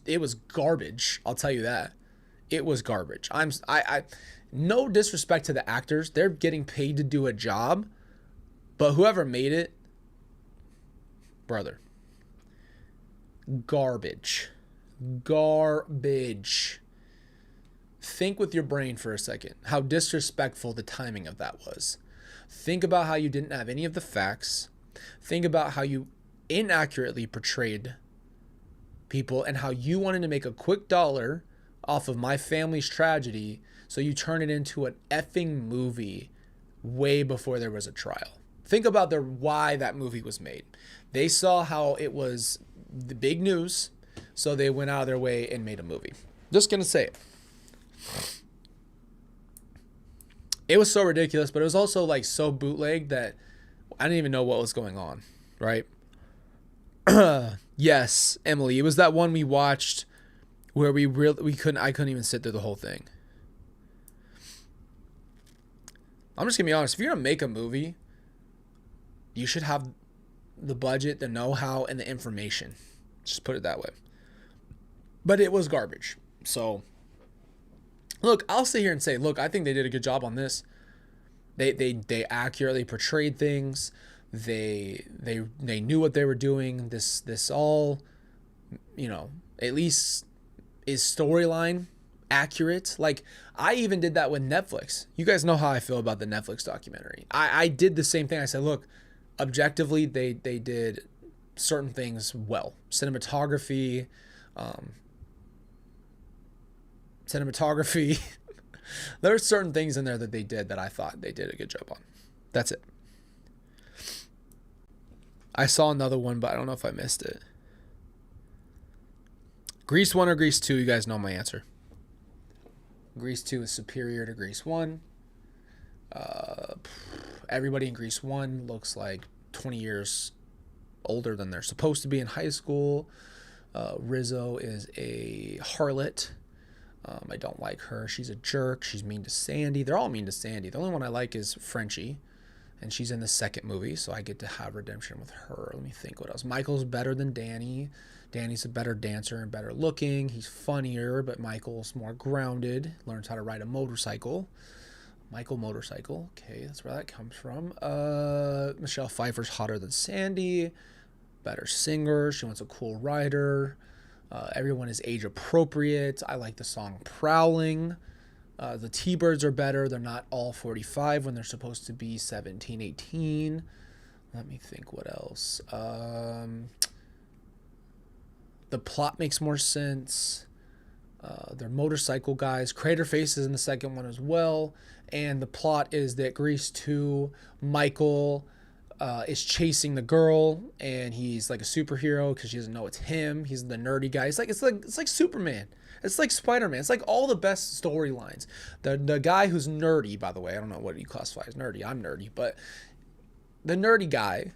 garbage. I'll tell you that. It was garbage. I no disrespect to the actors. They're getting paid to do a job, but whoever made it, brother, garbage. Think with your brain for a second how disrespectful the timing of that was. Think about how you didn't have any of the facts. Think about how you inaccurately portrayed people and how you wanted to make a quick dollar off of my family's tragedy, so you turn it into an effing movie way before there was a trial. Think about why that movie was made. They saw how it was the big news, so they went out of their way and made a movie. Just gonna say it. It was so ridiculous, but it was also like so bootleg that I didn't even know what was going on, right? Yes, Emily, it was that one we watched where I couldn't even sit through the whole thing. I'm just gonna be honest, if you're gonna make a movie, you should have the budget, the know-how, and the information. Just put it that way. But it was garbage. So, look, I'll sit here and say, look, I think they did a good job on this. They accurately portrayed things. They knew what they were doing. This all, at least is storyline accurate. Like, I even did that with Netflix. You guys know how I feel about the Netflix documentary. I did the same thing. I said, look, objectively, they did certain things well. Cinematography. There are certain things in there that they did that I thought they did a good job on. That's it. I saw another one, but I don't know if I missed it. Grease 1 or Grease 2, you guys know my answer. Grease 2 is superior to Grease 1. Everybody in Grease 1 looks like 20 years older than they're supposed to be in high school. Rizzo is a harlot. I don't like her. She's a jerk. She's mean to Sandy. They're all mean to Sandy. The only one I like is Frenchie, and she's in the second movie, so I get to have redemption with her. Let me think what else. Michael's better than Danny. Danny's a better dancer and better looking. He's funnier, but Michael's more grounded. Learns how to ride a motorcycle. Michael Motorcycle. Okay, that's where that comes from. Michelle Pfeiffer's hotter than Sandy. Better singer. She wants a cool rider. Everyone is age appropriate. I like the song Prowling. The T-Birds are better. They're not all 45 when they're supposed to be 17, 18. Let me think what else. The plot makes more sense. They're motorcycle guys. Crater Face is in the second one as well. And the plot is that Grease 2, Michael is chasing the girl, and he's like a superhero because she doesn't know it's him. He's the nerdy guy. It's like Superman. It's like Spider-Man. It's like all the best storylines. The guy who's nerdy, by the way, I don't know what you classify as nerdy. I'm nerdy, but the nerdy guy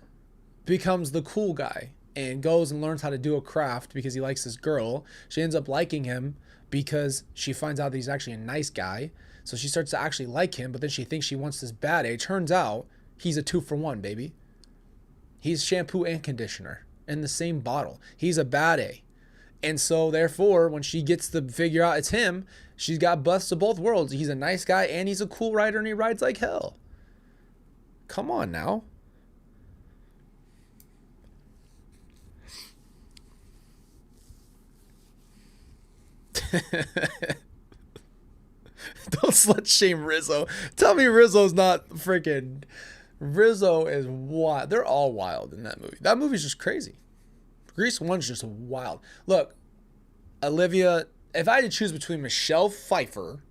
becomes the cool guy and goes and learns how to do a craft because he likes this girl. She ends up liking him because she finds out that he's actually a nice guy. So she starts to actually like him, but then she thinks she wants this bad A. Turns out he's a 2-for-1, baby. He's shampoo and conditioner in the same bottle. He's a bad A. And so, therefore, when she gets to figure out it's him, she's got busts of both worlds. He's a nice guy and he's a cool rider and he rides like hell. Come on now. Don't slut shame Rizzo. Tell me Rizzo's not freaking... Rizzo is wild. They're all wild in that movie. That movie's just crazy. Grease 1's just wild. Look, Olivia... If I had to choose between Michelle Pfeiffer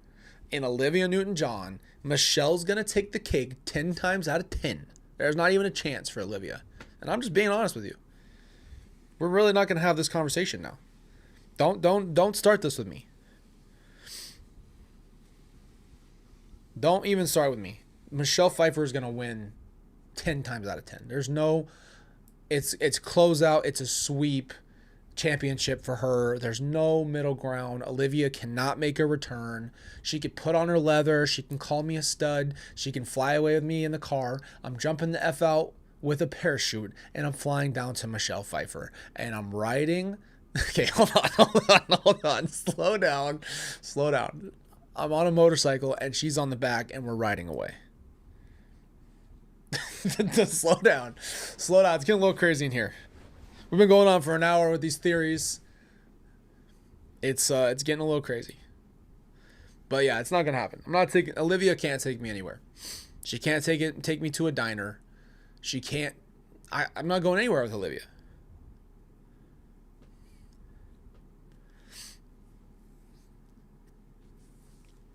and Olivia Newton-John, Michelle's going to take the cake 10 times out of 10. There's not even a chance for Olivia. And I'm just being honest with you. We're really not going to have this conversation now. Don't start this with me. Don't even start with me. Michelle Pfeiffer is going to win 10 times out of 10. There's no... It's closeout. It's a sweep championship for her. There's no middle ground. Olivia cannot make a return. She could put on her leather. She can call me a stud. She can fly away with me in the car. I'm jumping the F out with a parachute, and I'm flying down to Michelle Pfeiffer. And I'm riding... Okay, hold on. Slow down. I'm on a motorcycle, and she's on the back, and we're riding away. Slow down. It's getting a little crazy in here. We've been going on for an hour with these theories. It's getting a little crazy. But yeah, it's not gonna happen. Olivia can't take me anywhere. She can't take me to a diner. She can't. I'm not going anywhere with Olivia.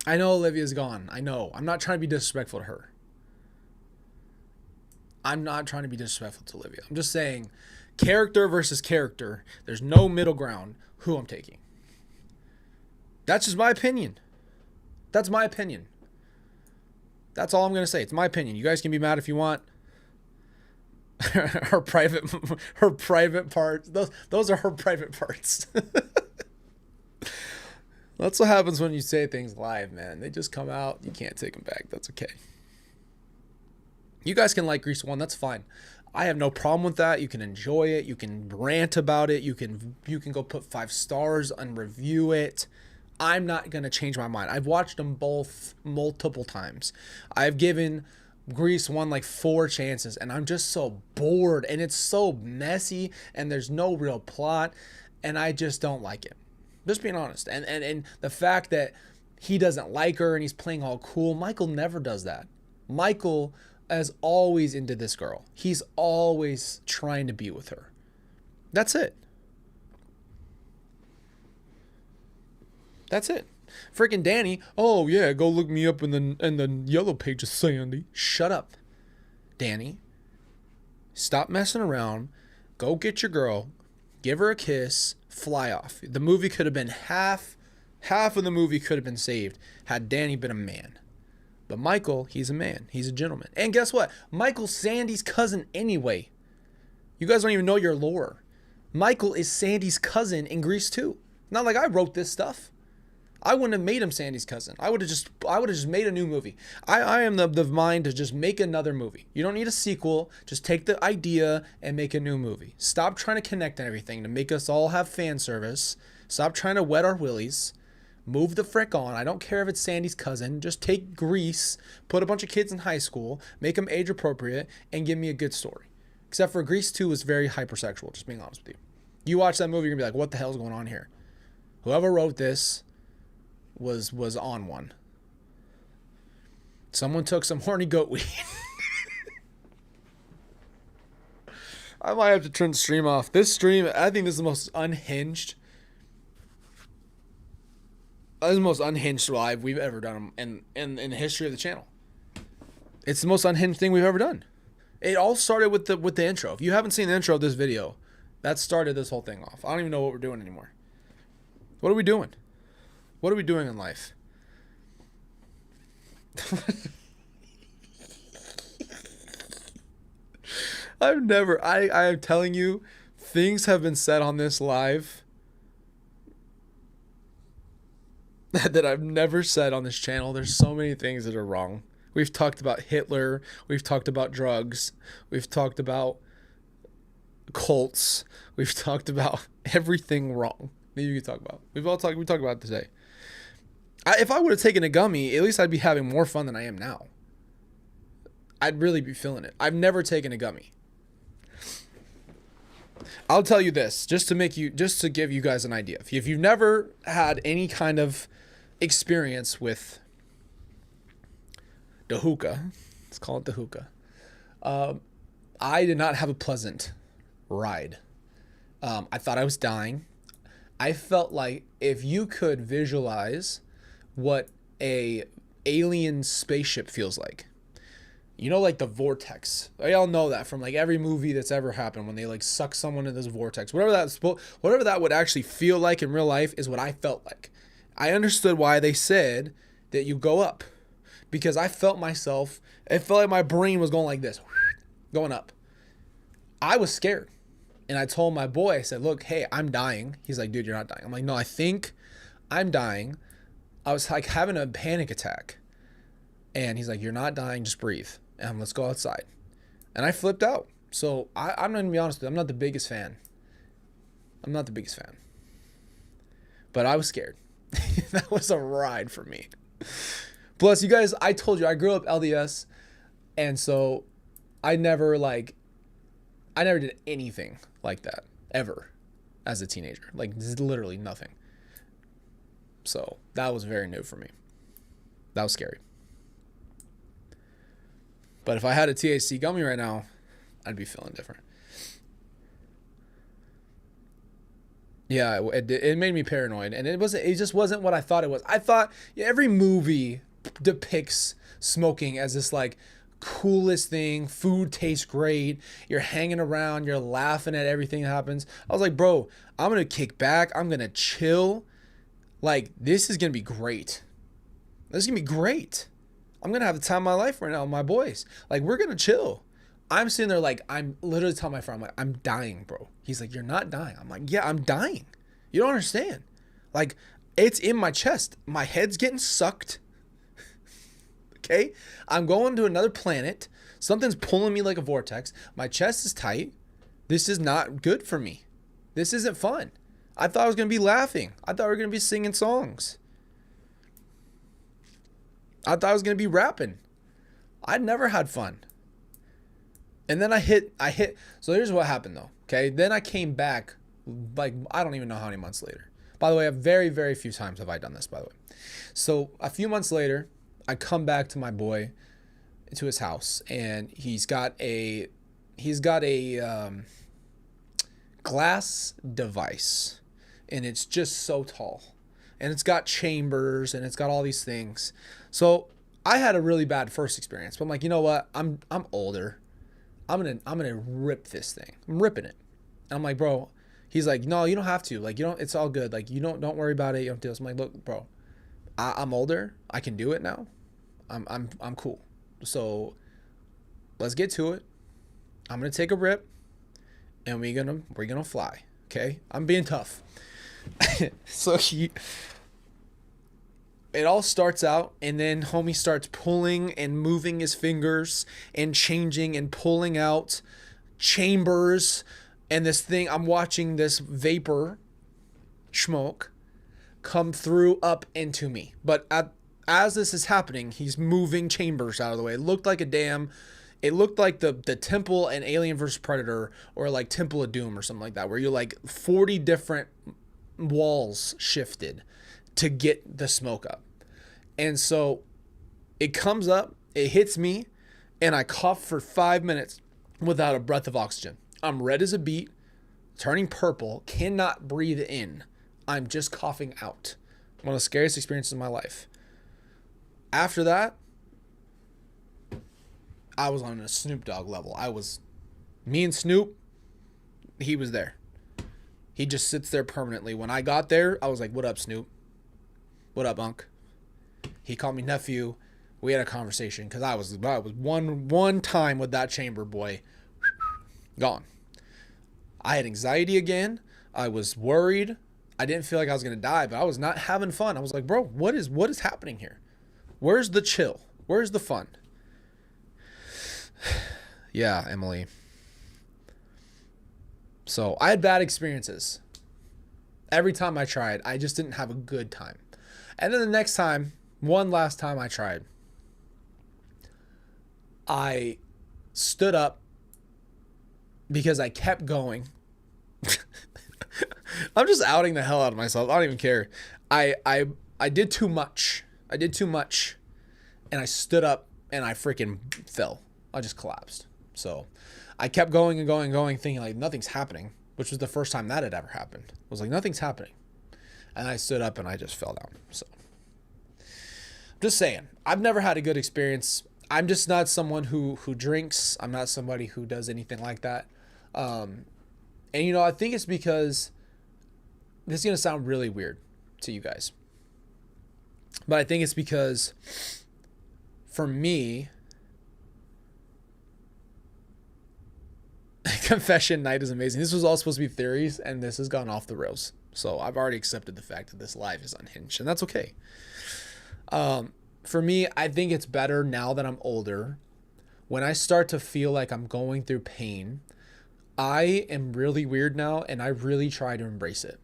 I know Olivia's gone. I know. I'm not trying to be disrespectful to her. I'm not trying to be disrespectful to Olivia. I'm just saying, character versus character, there's no middle ground who I'm taking. That's just my opinion. That's That's all I'm going to say. It's my opinion. You guys can be mad if you want. her private parts. Those are her private parts. That's what happens when you say things live, man. They just come out. You can't take them back. That's okay. You guys can like Grease 1. That's fine. I have no problem with that. You can enjoy it. You can rant about it. You can go put 5 stars and review it. I'm not going to change my mind. I've watched them both multiple times. I've given Grease 1 like 4 chances, and I'm just so bored, and it's so messy, and there's no real plot, and I just don't like it. Just being honest. And the fact that he doesn't like her and he's playing all cool, Michael never does that. Michael is always into this girl. He's always trying to be with her. That's it. That's it. Freaking Danny, oh yeah, go look me up in the yellow pages, Sandy. Shut up, Danny. Stop messing around. Go get your girl. Give her a kiss. Fly off. The movie could have been half of the movie could have been saved had Danny been a man. But Michael, he's a man. He's a gentleman. And guess what? Michael's Sandy's cousin anyway. You guys don't even know your lore. Michael is Sandy's cousin in Grease 2. Not like I wrote this stuff. I wouldn't have made him Sandy's cousin. I would have just made a new movie. I am the mind to just make another movie. You don't need a sequel. Just take the idea and make a new movie. Stop trying to connect everything to make us all have fan service. Stop trying to wet our willies. Move the frick on. I don't care if it's Sandy's cousin. Just take Grease, put a bunch of kids in high school, make them age appropriate, and give me a good story. Except for Grease 2 was very hypersexual, just being honest with you. You watch that movie, you're going to be like, what the hell is going on here? Whoever wrote this was on one. Someone took some horny goat weed. I might have to turn the stream off. This stream, I think this is the most unhinged. This is the most unhinged live we've ever done in the history of the channel. It's the most unhinged thing we've ever done. It all started with the intro. If you haven't seen the intro of this video, that started this whole thing off. I don't even know what we're doing anymore. What are we doing? What are we doing in life? I am telling you, things have been said on this live that I've never said on this channel. There's so many things that are wrong. We've talked about Hitler. We've talked about drugs. We've talked about cults. We've talked about everything wrong that you could talk about. We talked about it today. If I would have taken a gummy, at least I'd be having more fun than I am now. I'd really be feeling it. I've never taken a gummy. I'll tell you this, just to give you guys an idea. If you've never had any kind of experience with the hookah, let's call it the hookah. I did not have a pleasant ride. I thought I was dying. I felt like if you could visualize what a alien spaceship feels like, you know, like the vortex. We all know that from like every movie that's ever happened, when they like suck someone in this vortex. Whatever that would actually feel like in real life is what I felt like. I understood why they said that you go up, because I felt myself. It felt like my brain was going like this, going up. I was scared. And I told my boy, I said, look, hey, I'm dying. He's like, dude, you're not dying. I'm like, no, I think I'm dying. I was like having a panic attack. And he's like, you're not dying, just breathe. And let's go outside. And I flipped out. So I'm not going to be honest with you. I'm not the biggest fan. But I was scared. That was a ride for me. Plus, you guys, I told you, I grew up LDS. And so I never did anything like that ever as a teenager. Like, this is literally nothing. So that was very new for me. That was scary. But if I had a THC gummy right now, I'd be feeling different. Yeah, it made me paranoid, and it just wasn't what I thought it was. I thought every movie depicts smoking as this like coolest thing. Food tastes great. You're hanging around. You're laughing at everything that happens. I was like, bro, I'm going to kick back. I'm going to chill. Like, this is going to be great. This is going to be great. I'm going to have the time of my life right now with my boys. Like, we're going to chill. I'm sitting there like, I'm literally telling my friend, I'm like, I'm dying, bro. He's like, you're not dying. I'm like, yeah, I'm dying. You don't understand. Like, it's in my chest. My head's getting sucked. Okay? I'm going to another planet. Something's pulling me like a vortex. My chest is tight. This is not good for me. This isn't fun. I thought I was going to be laughing. I thought we were going to be singing songs. I thought I was going to be rapping. I'd never had fun. And then I hit, so here's what happened though. Okay. Then I came back, like, I don't even know how many months later. By the way, very, very few times have I done this, by the way. So a few months later, I come back to my boy, to his house, and he's got a glass device, and it's just so tall, and it's got chambers, and it's got all these things. So I had a really bad first experience, but I'm like, you know what? I'm older. I'm gonna rip this thing. I'm ripping it. And I'm like, bro. He's like, no, you don't have to. Like, you don't. It's all good. Like, you don't worry about it. You don't do this. I'm like, look, bro. I'm older. I can do it now. I'm cool. So let's get to it. I'm gonna take a rip, and we're gonna fly. Okay? I'm being tough. So it all starts out, and then homie starts pulling and moving his fingers and changing and pulling out chambers, and this thing, I'm watching this vapor smoke come through up into me. But as this is happening, he's moving chambers out of the way. It looked like the Temple and Alien vs. Predator, or like Temple of Doom or something like that, where you're like 40 different walls shifted to get the smoke up. And so it comes up, it hits me, and I cough for 5 minutes without a breath of oxygen. I'm red as a beet, turning purple, cannot breathe in. I'm just coughing out. One of the scariest experiences of my life. After that, I was on a Snoop Dogg level. Me and Snoop, he was there. He just sits there permanently. When I got there, I was like, what up, Snoop? What up, Unc? He called me nephew. We had a conversation because I was one time with that chamber boy. Gone. I had anxiety again. I was worried. I didn't feel like I was going to die, but I was not having fun. I was like, bro, what is happening here? Where's the chill? Where's the fun? Yeah, Emily. So I had bad experiences. Every time I tried, I just didn't have a good time. And then the next time, one last time I tried, I stood up because I kept going. I'm just outing the hell out of myself. I don't even care. I did too much. And I stood up and I freaking fell. I just collapsed. So I kept going and going and going, thinking like nothing's happening, which was the first time that had ever happened. I was like, nothing's happening. And I stood up and I just fell down. So just saying, I've never had a good experience. I'm just not someone who drinks. I'm not somebody who does anything like that. And you know, I think it's because this is going to sound really weird to you guys, but I think it's because for me, confession night is amazing. This was all supposed to be theories, and this has gone off the rails. So I've already accepted the fact that this live is unhinged, and that's okay. For me, I think it's better now that I'm older. When I start to feel like I'm going through pain, I am really weird now, and I really try to embrace it.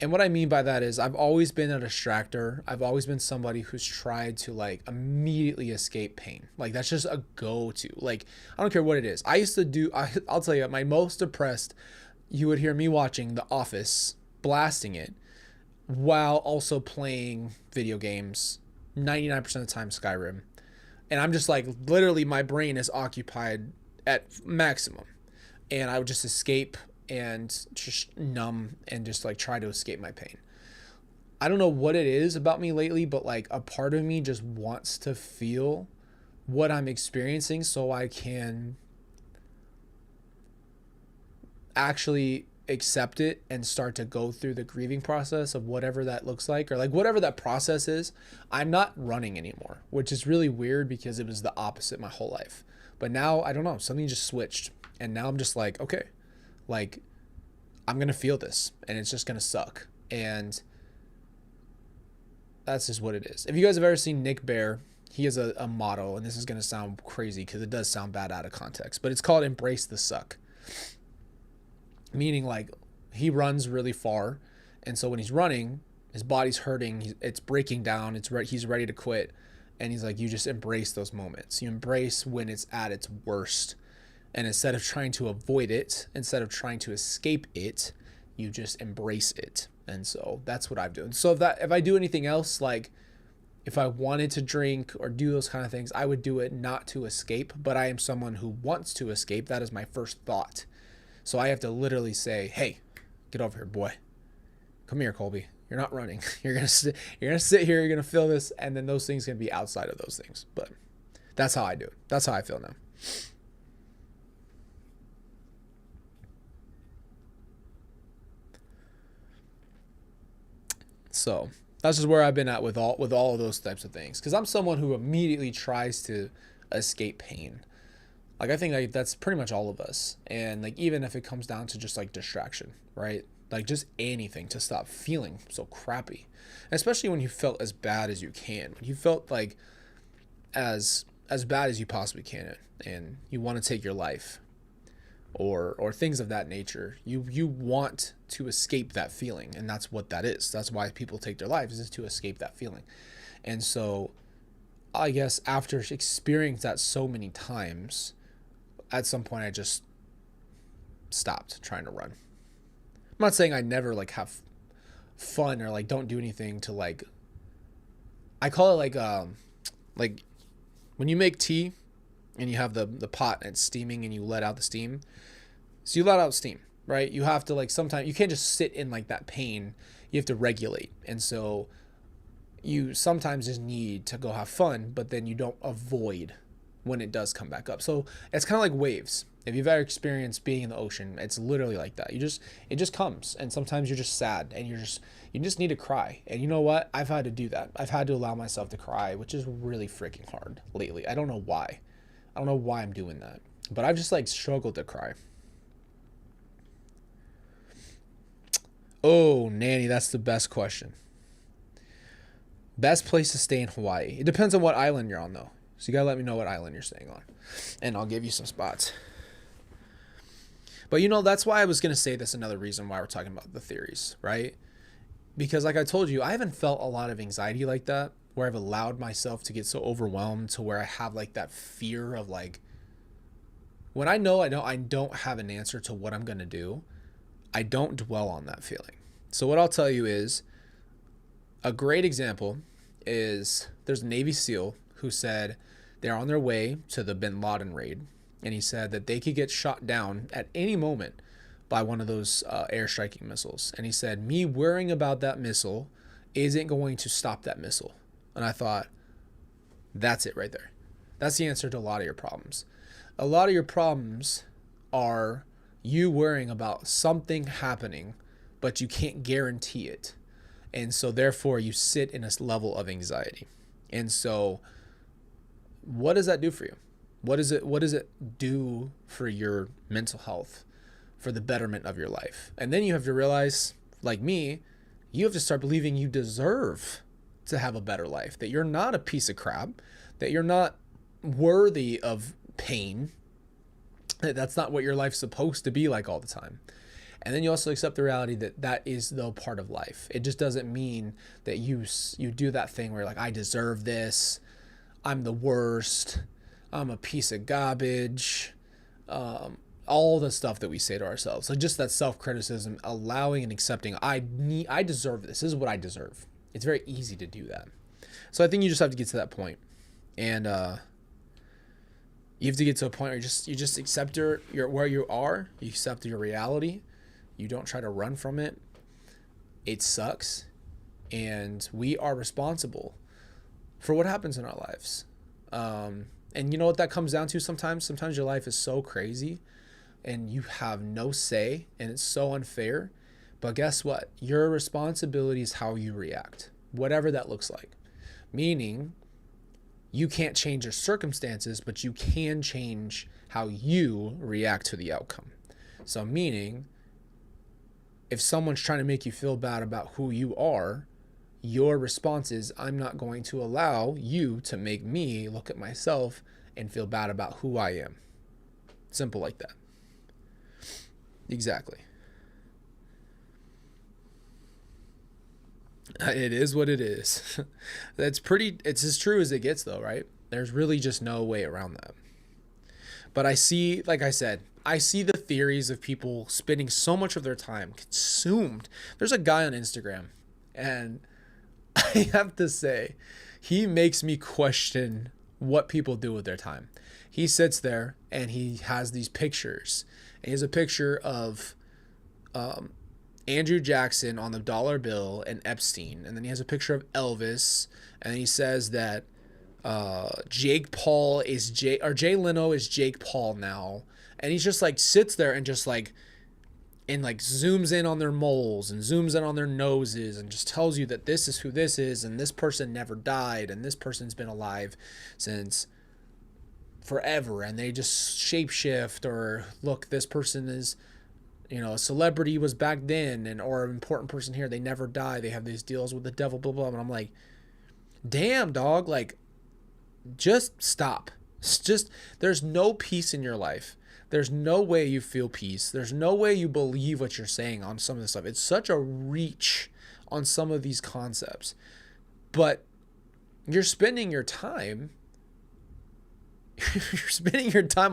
And what I mean by that is I've always been a distractor. I've always been somebody who's tried to like immediately escape pain. Like that's just a go-to. Like I don't care what it is. I used to do, I'll tell you, at my most depressed, you would hear me watching The Office, blasting it, while also playing video games, 99% of the time Skyrim. And I'm just like, literally my brain is occupied at maximum. And I would just escape and just numb and just like try to escape my pain. I don't know what it is about me lately, but like a part of me just wants to feel what I'm experiencing so I can actually accept it and start to go through the grieving process of whatever that looks like, or like whatever that process is, I'm not running anymore, which is really weird because it was the opposite my whole life. But now, I don't know, something just switched. And now I'm just like, okay, like I'm going to feel this and it's just going to suck. And that's just what it is. If you guys have ever seen Nick Bear, he has a motto, and this is going to sound crazy because it does sound bad out of context, but it's called embrace the suck. Meaning like he runs really far. And so when he's running, his body's hurting. It's breaking down. He's ready to quit. And he's like, you just embrace those moments. You embrace when it's at its worst. And instead of trying to avoid it, instead of trying to escape it, you just embrace it. And so that's what I'm doing. So if I do anything else, like if I wanted to drink or do those kind of things, I would do it not to escape, but I am someone who wants to escape. That is my first thought. So I have to literally say, hey, get over here, boy. Come here, Colby. You're not running. You're gonna sit here, you're gonna feel this, and then those things can be outside of those things. But that's how I do it. That's how I feel now. So that's just where I've been at with all of those types of things. Because I'm someone who immediately tries to escape pain. Like I think like that's pretty much all of us. And like even if it comes down to just like distraction, right? Like just anything to stop feeling so crappy. And especially when you felt as bad as you can. When you felt like as bad as you possibly can and you want to take your life. Or things of that nature. You want to escape that feeling, and that's what that is. That's why people take their lives, is to escape that feeling. And so I guess after experiencing that so many times, at some point I just stopped trying to run. I'm not saying I never like have fun or like don't do anything to like, I call it like when you make tea and you have the pot and it's steaming and you let out the steam. So you let out steam, right? You have to like sometimes, you can't just sit in like that pain. You have to regulate. And so you sometimes just need to go have fun, but then you don't avoid when it does come back up. So it's kind of like waves. If you've ever experienced being in the ocean, it's literally like that. It just comes. And sometimes you're just sad and you just need to cry. And you know what? I've had to do that. I've had to allow myself to cry, which is really freaking hard lately. I don't know why. I don't know why I'm doing that, but I've just like struggled to cry. Oh, Nanny, that's the best question. Best place to stay in Hawaii. It depends on what island you're on though. So you gotta let me know what island you're staying on and I'll give you some spots. But you know, that's why I was gonna say this, another reason why we're talking about the theories, right? Because like I told you, I haven't felt a lot of anxiety like that, where I've allowed myself to get so overwhelmed to where I have like that fear of like, when I know I don't have an answer to what I'm going to do, I don't dwell on that feeling. So what I'll tell you is, a great example is there's a Navy SEAL who said they're on their way to the Bin Laden raid. And he said that they could get shot down at any moment by one of those airstriking missiles. And he said, me worrying about that missile isn't going to stop that missile. And I thought, that's it right there. That's the answer to a lot of your problems. A lot of your problems are you worrying about something happening, but you can't guarantee it. And so therefore you sit in a level of anxiety. And so what does that do for you? What does it do for your mental health, for the betterment of your life? And then you have to realize, like me, you have to start believing you deserve to have a better life, that you're not a piece of crap, that you're not worthy of pain, that that's not what your life's supposed to be like all the time. And then you also accept the reality that that is though part of life. It just doesn't mean that you do that thing where you're like, I deserve this, I'm the worst, I'm a piece of garbage, all the stuff that we say to ourselves. So just that self-criticism, allowing and accepting, I deserve this. This is what I deserve. It's very easy to do that. So I think you just have to get to that point. And you have to get to a point where you just accept your where you are, you accept your reality, you don't try to run from it. It sucks. And we are responsible for what happens in our lives. And you know what that comes down to sometimes? Sometimes your life is so crazy. and you have no say, and it's so unfair. But guess what? Your responsibility is how you react, whatever that looks like. Meaning, you can't change your circumstances, but you can change how you react to the outcome. So meaning, if someone's trying to make you feel bad about who you are, your response is, I'm not going to allow you to make me look at myself and feel bad about who I am. Simple like that. Exactly. It is what it is. It's as true as it gets though, right? There's really just no way around that. But I see, like I said, I see the theories of people spending so much of their time consumed. There's a guy on Instagram, and I have to say, he makes me question what people do with their time. He sits there and he has these pictures. And he has a picture of Andrew Jackson on the dollar bill and Epstein. And then he has a picture of Elvis. And he says that Jake Paul is Jay Leno is Jake Paul now. And he just like sits there and just like zooms in on their moles and zooms in on their noses and just tells you that this is who this is, and this person never died, and this person's been alive since forever, and they just shapeshift, or look, this person is, a celebrity was back then, and or an important person here, they never die, they have these deals with the devil, blah blah. And I'm like, damn dog, like, just stop. It's just, there's no peace in your life. There's no way you feel peace. There's no way you believe what you're saying on some of this stuff. It's such a reach on some of these concepts. But you're spending your time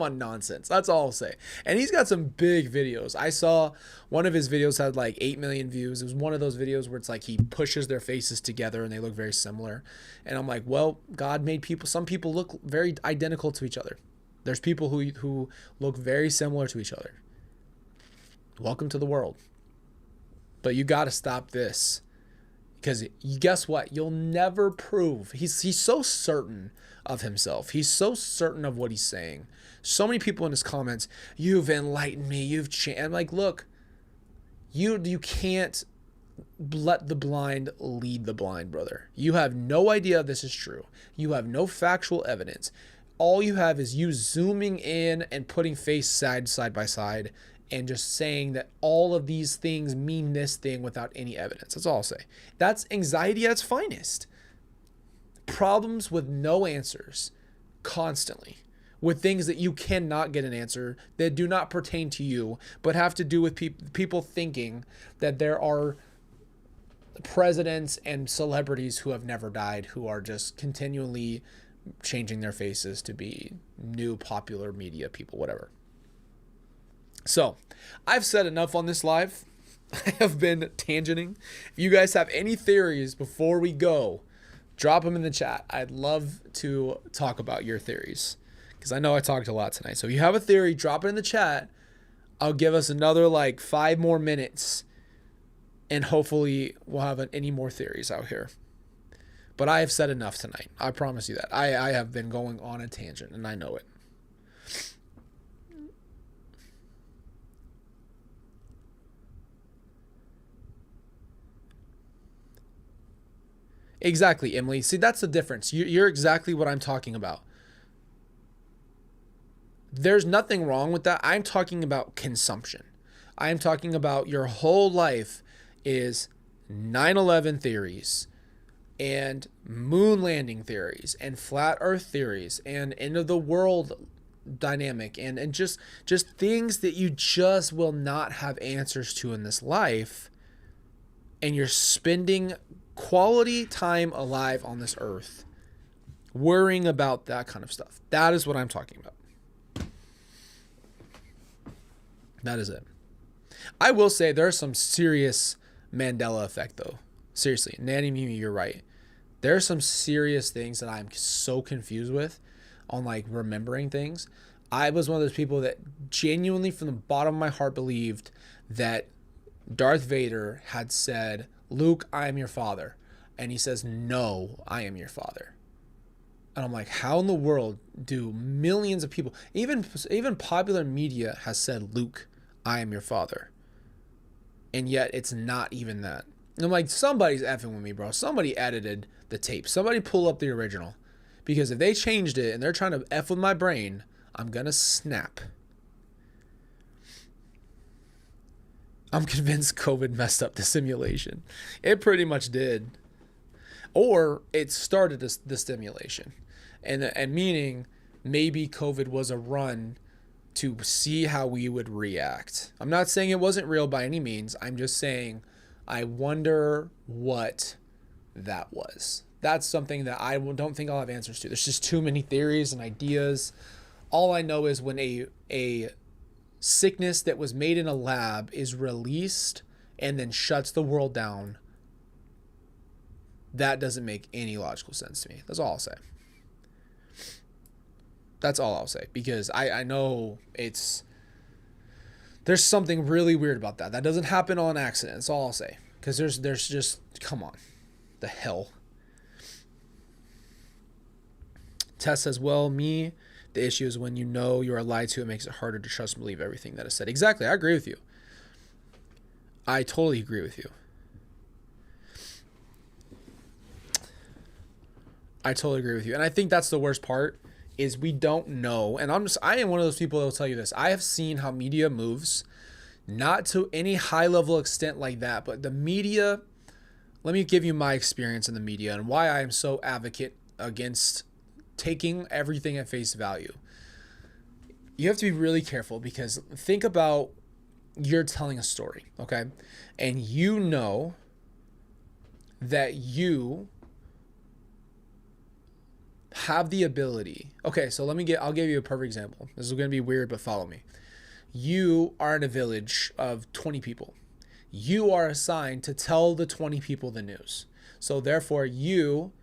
on nonsense. That's all I'll say. And he's got some big videos. I saw one of his videos had like 8 million views. It was one of those videos where it's like he pushes their faces together and they look very similar. And I'm like, well, God made people. Some people look very identical to each other. There's people who look very similar to each other. Welcome to the world. But you got to stop this, because guess what? You'll never prove. He's so certain of himself. He's so certain of what he's saying. So many people in his comments, you've enlightened me. You've changed. I'm like, look, you can't let the blind lead the blind, brother. You have no idea if this is true. You have no factual evidence. All you have is you zooming in and putting face side by side and just saying that all of these things mean this thing without any evidence. That's all I'll say. That's anxiety at its finest. Problems with no answers constantly, with things that you cannot get an answer, that do not pertain to you, but have to do with people thinking that there are presidents and celebrities who have never died, who are just continually changing their faces to be new popular media people, whatever. So I've said enough on this live. I have been tangenting. If you guys have any theories before we go, drop them in the chat. I'd love to talk about your theories, because I know I talked a lot tonight. So if you have a theory, drop it in the chat. I'll give us another like 5 more minutes, and hopefully we'll have any more theories out here. But I have said enough tonight. I promise you that. I have been going on a tangent, and I know it. Exactly, Emily. See, that's the difference. You're exactly what I'm talking about. There's nothing wrong with that. I'm talking about consumption. I'm talking about your whole life is 9/11 theories and moon landing theories and flat earth theories and end of the world dynamic and just things that you just will not have answers to in this life, and you're spending quality time alive on this earth worrying about that kind of stuff. That is what I'm talking about. That is it. I will say there's some serious Mandela effect though. Seriously, Nanny Mimi, you're right. There are some serious things that I'm so confused with on like remembering things. I was one of those people that genuinely from the bottom of my heart believed that Darth Vader had said, Luke, I am your father. And he says, no, I am your father. And I'm like, how in the world do millions of people, even popular media has said, Luke, I am your father. And yet it's not even that. And I'm like, somebody's effing with me, bro. Somebody edited the tape. Somebody pull up the original. Because if they changed it and they're trying to F with my brain, I'm going to snap. I'm convinced COVID messed up the simulation. It pretty much did. Or it started the simulation. And meaning maybe COVID was a run to see how we would react. I'm not saying it wasn't real by any means. I'm just saying I wonder what that was. That's something that I don't think I'll have answers to. There's just too many theories and ideas. All I know is when a sickness that was made in a lab is released and then shuts the world down, that doesn't make any logical sense to me. That's all I'll say. That's all I'll say. Because I know there's something really weird about that. That doesn't happen on accident. That's all I'll say. Because there's just, come on. The hell. Tess says, well, the issue is when you know you are lied to, it makes it harder to trust and believe everything that is said. Exactly. I agree with you. I totally agree with you. I totally agree with you. And I think that's the worst part is we don't know. And I am one of those people that will tell you this. I have seen how media moves, not to any high level extent like that, but the media, let me give you my experience in the media and why I am so advocate against taking everything at face value. You have to be really careful because think about you're telling a story, okay? And you know that you have the ability. Okay, so I'll give you a perfect example. This is going to be weird, but follow me. You are in a village of 20 people. You are assigned to tell the 20 people the news. So therefore you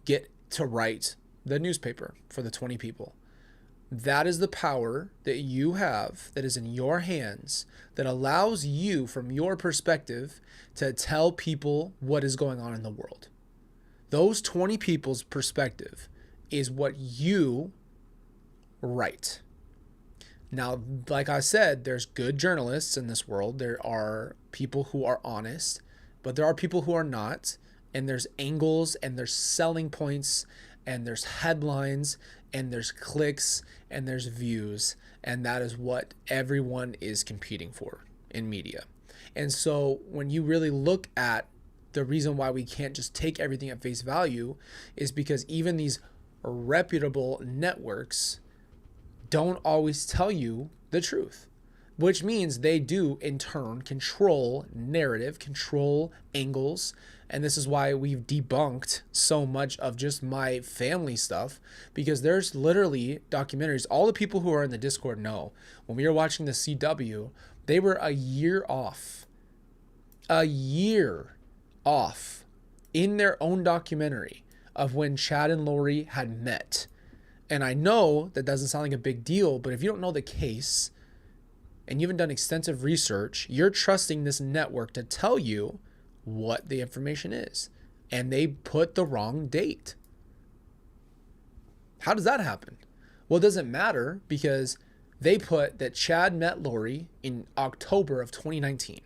get to write the newspaper for the 20 people. That is the power that you have that is in your hands that allows you from your perspective to tell people what is going on in the world. Those 20 people's perspective is what you write. Now, like I said, there's good journalists in this world. There are people who are honest, but there are people who are not. And there's angles and there's selling points and there's headlines and there's clicks and there's views. And that is what everyone is competing for in media. And so when you really look at the reason why we can't just take everything at face value is because even these reputable networks don't always tell you the truth, which means they do in turn control narrative, control angles. And this is why we've debunked so much of just my family stuff, because there's literally documentaries. All the people who are in the Discord know when we were watching the CW, they were a year off in their own documentary of when Chad and Lori had met. And I know that doesn't sound like a big deal, but if you don't know the case and you haven't done extensive research, you're trusting this network to tell you what the information is. And they put the wrong date. How does that happen? Well, it doesn't matter because they put that Chad met Lori in October of 2019.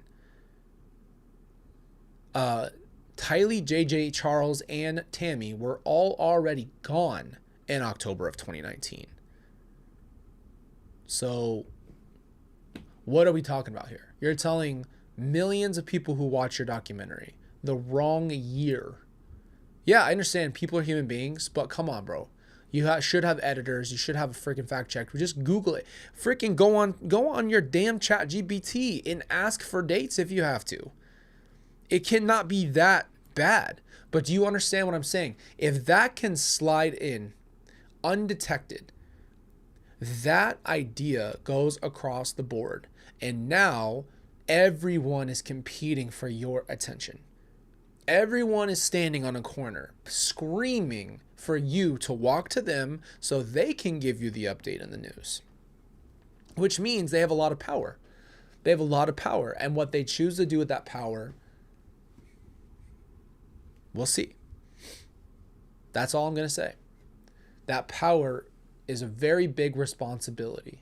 Tylee, JJ, Charles, and Tammy were all already gone in October of 2019. So what are we talking about here? You're telling millions of people who watch your documentary the wrong year. Yeah, I understand people are human beings, but come on, bro. You should have editors. You should have a freaking fact check. Just Google it. Freaking go on your damn chat GPT and ask for dates if you have to. It cannot be that bad. But do you understand what I'm saying? If that can slide in undetected, that idea goes across the board. And now everyone is competing for your attention. Everyone is standing on a corner screaming for you to walk to them so they can give you the update in the news. Which means they have a lot of power. They have a lot of power. And what they choose to do with that power, we'll see. That's all I'm going to say. that power is a very big responsibility.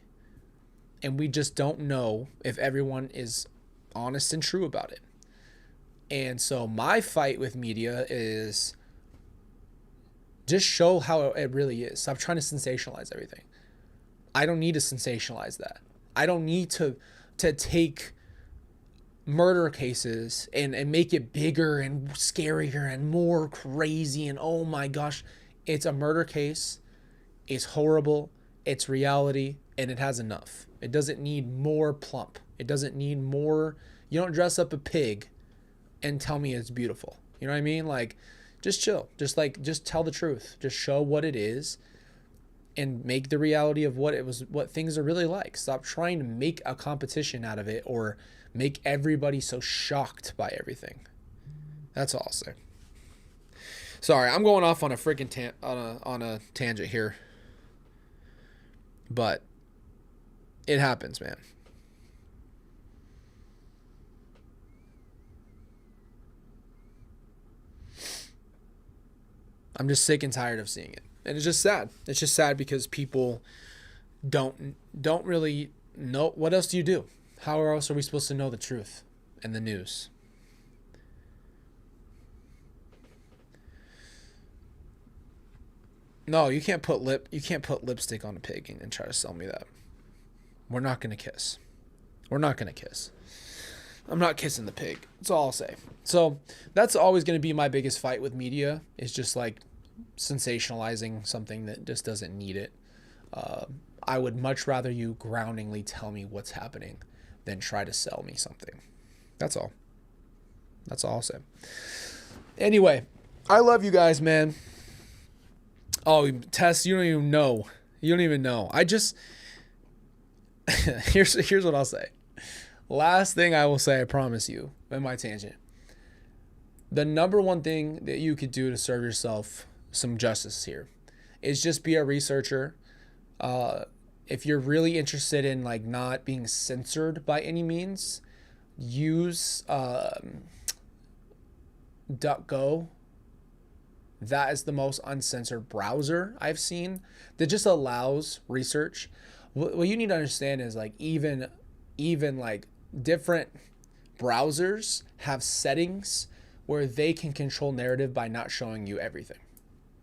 And we just don't know if everyone is honest and true about it. And so my fight with media is just show how it really is. Stop trying to sensationalize everything. I don't need to sensationalize that. I don't need to take murder cases and make it bigger and scarier and more crazy and oh my gosh. It's a murder case. It's horrible. It's reality. And it has enough. It doesn't need more plump. It doesn't need more. You don't dress up a pig and tell me it's beautiful. You know what I mean? Like, just chill. Just tell the truth. Just show what it is and make the reality of what things are really like. Stop trying to make a competition out of it or make everybody so shocked by everything. That's all I'll say. Sorry, I'm going off on a freaking on a tangent here. But it happens, man. I'm just sick and tired of seeing it. And it's just sad. It's just sad because people don't really know. What else do you do? How else are we supposed to know the truth and the news? No, you can't put lipstick on a pig and try to sell me that. We're not going to kiss. We're not going to kiss. I'm not kissing the pig. That's all I'll say. So that's always going to be my biggest fight with media, is just like sensationalizing something that just doesn't need it. I would much rather you groundingly tell me what's happening than try to sell me something. That's all. That's all I'll say. Anyway, I love you guys, man. Oh, Tess, you don't even know. You don't even know. I just... Here's what I'll say. Last thing I will say, I promise you, in my tangent. The number one thing that you could do to serve yourself some justice here is just be a researcher. If you're really interested in like not being censored by any means, use DuckGo. That is the most uncensored browser I've seen that just allows research. What you need to understand is like even like different browsers have settings where they can control narrative by not showing you everything.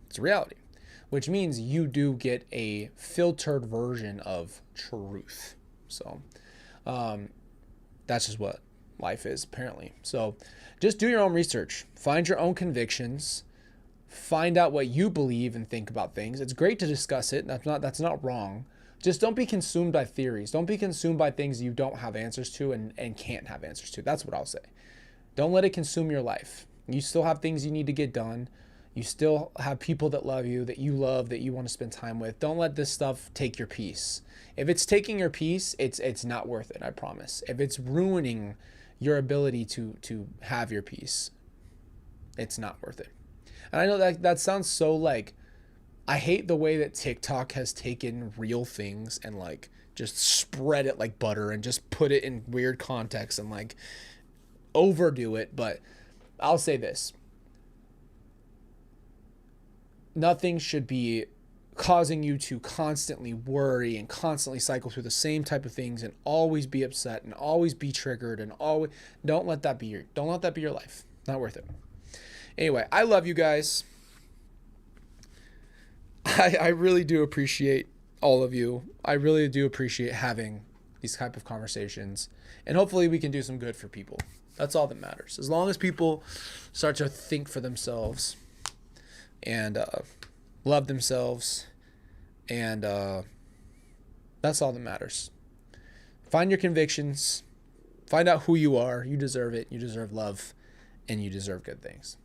It's a reality, which means you do get a filtered version of truth. So that's just what life is, apparently. So just do your own research. Find your own convictions. Find out what you believe and think about things. It's great to discuss it. That's not wrong. Just don't be consumed by theories. Don't be consumed by things you don't have answers to and can't have answers to. That's what I'll say. Don't let it consume your life. You still have things you need to get done. You still have people that love you, that you want to spend time with. Don't let this stuff take your peace. If it's taking your peace, it's not worth it, I promise. If it's ruining your ability to have your peace, it's not worth it. And I know that sounds so like, I hate the way that TikTok has taken real things and like just spread it like butter and just put it in weird context and like overdo it. But I'll say this. Nothing should be causing you to constantly worry and constantly cycle through the same type of things and always be upset and always be triggered and always don't let that be your life. Not worth it. Anyway, I love you guys. I really do appreciate all of you. I really do appreciate having these type of conversations. And hopefully we can do some good for people. That's all that matters. As long as people start to think for themselves and love themselves, and that's all that matters. Find your convictions. Find out who you are. You deserve it. You deserve love. And you deserve good things.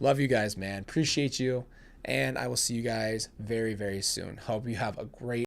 Love you guys, man. Appreciate you. And I will see you guys very, very soon. Hope you have a great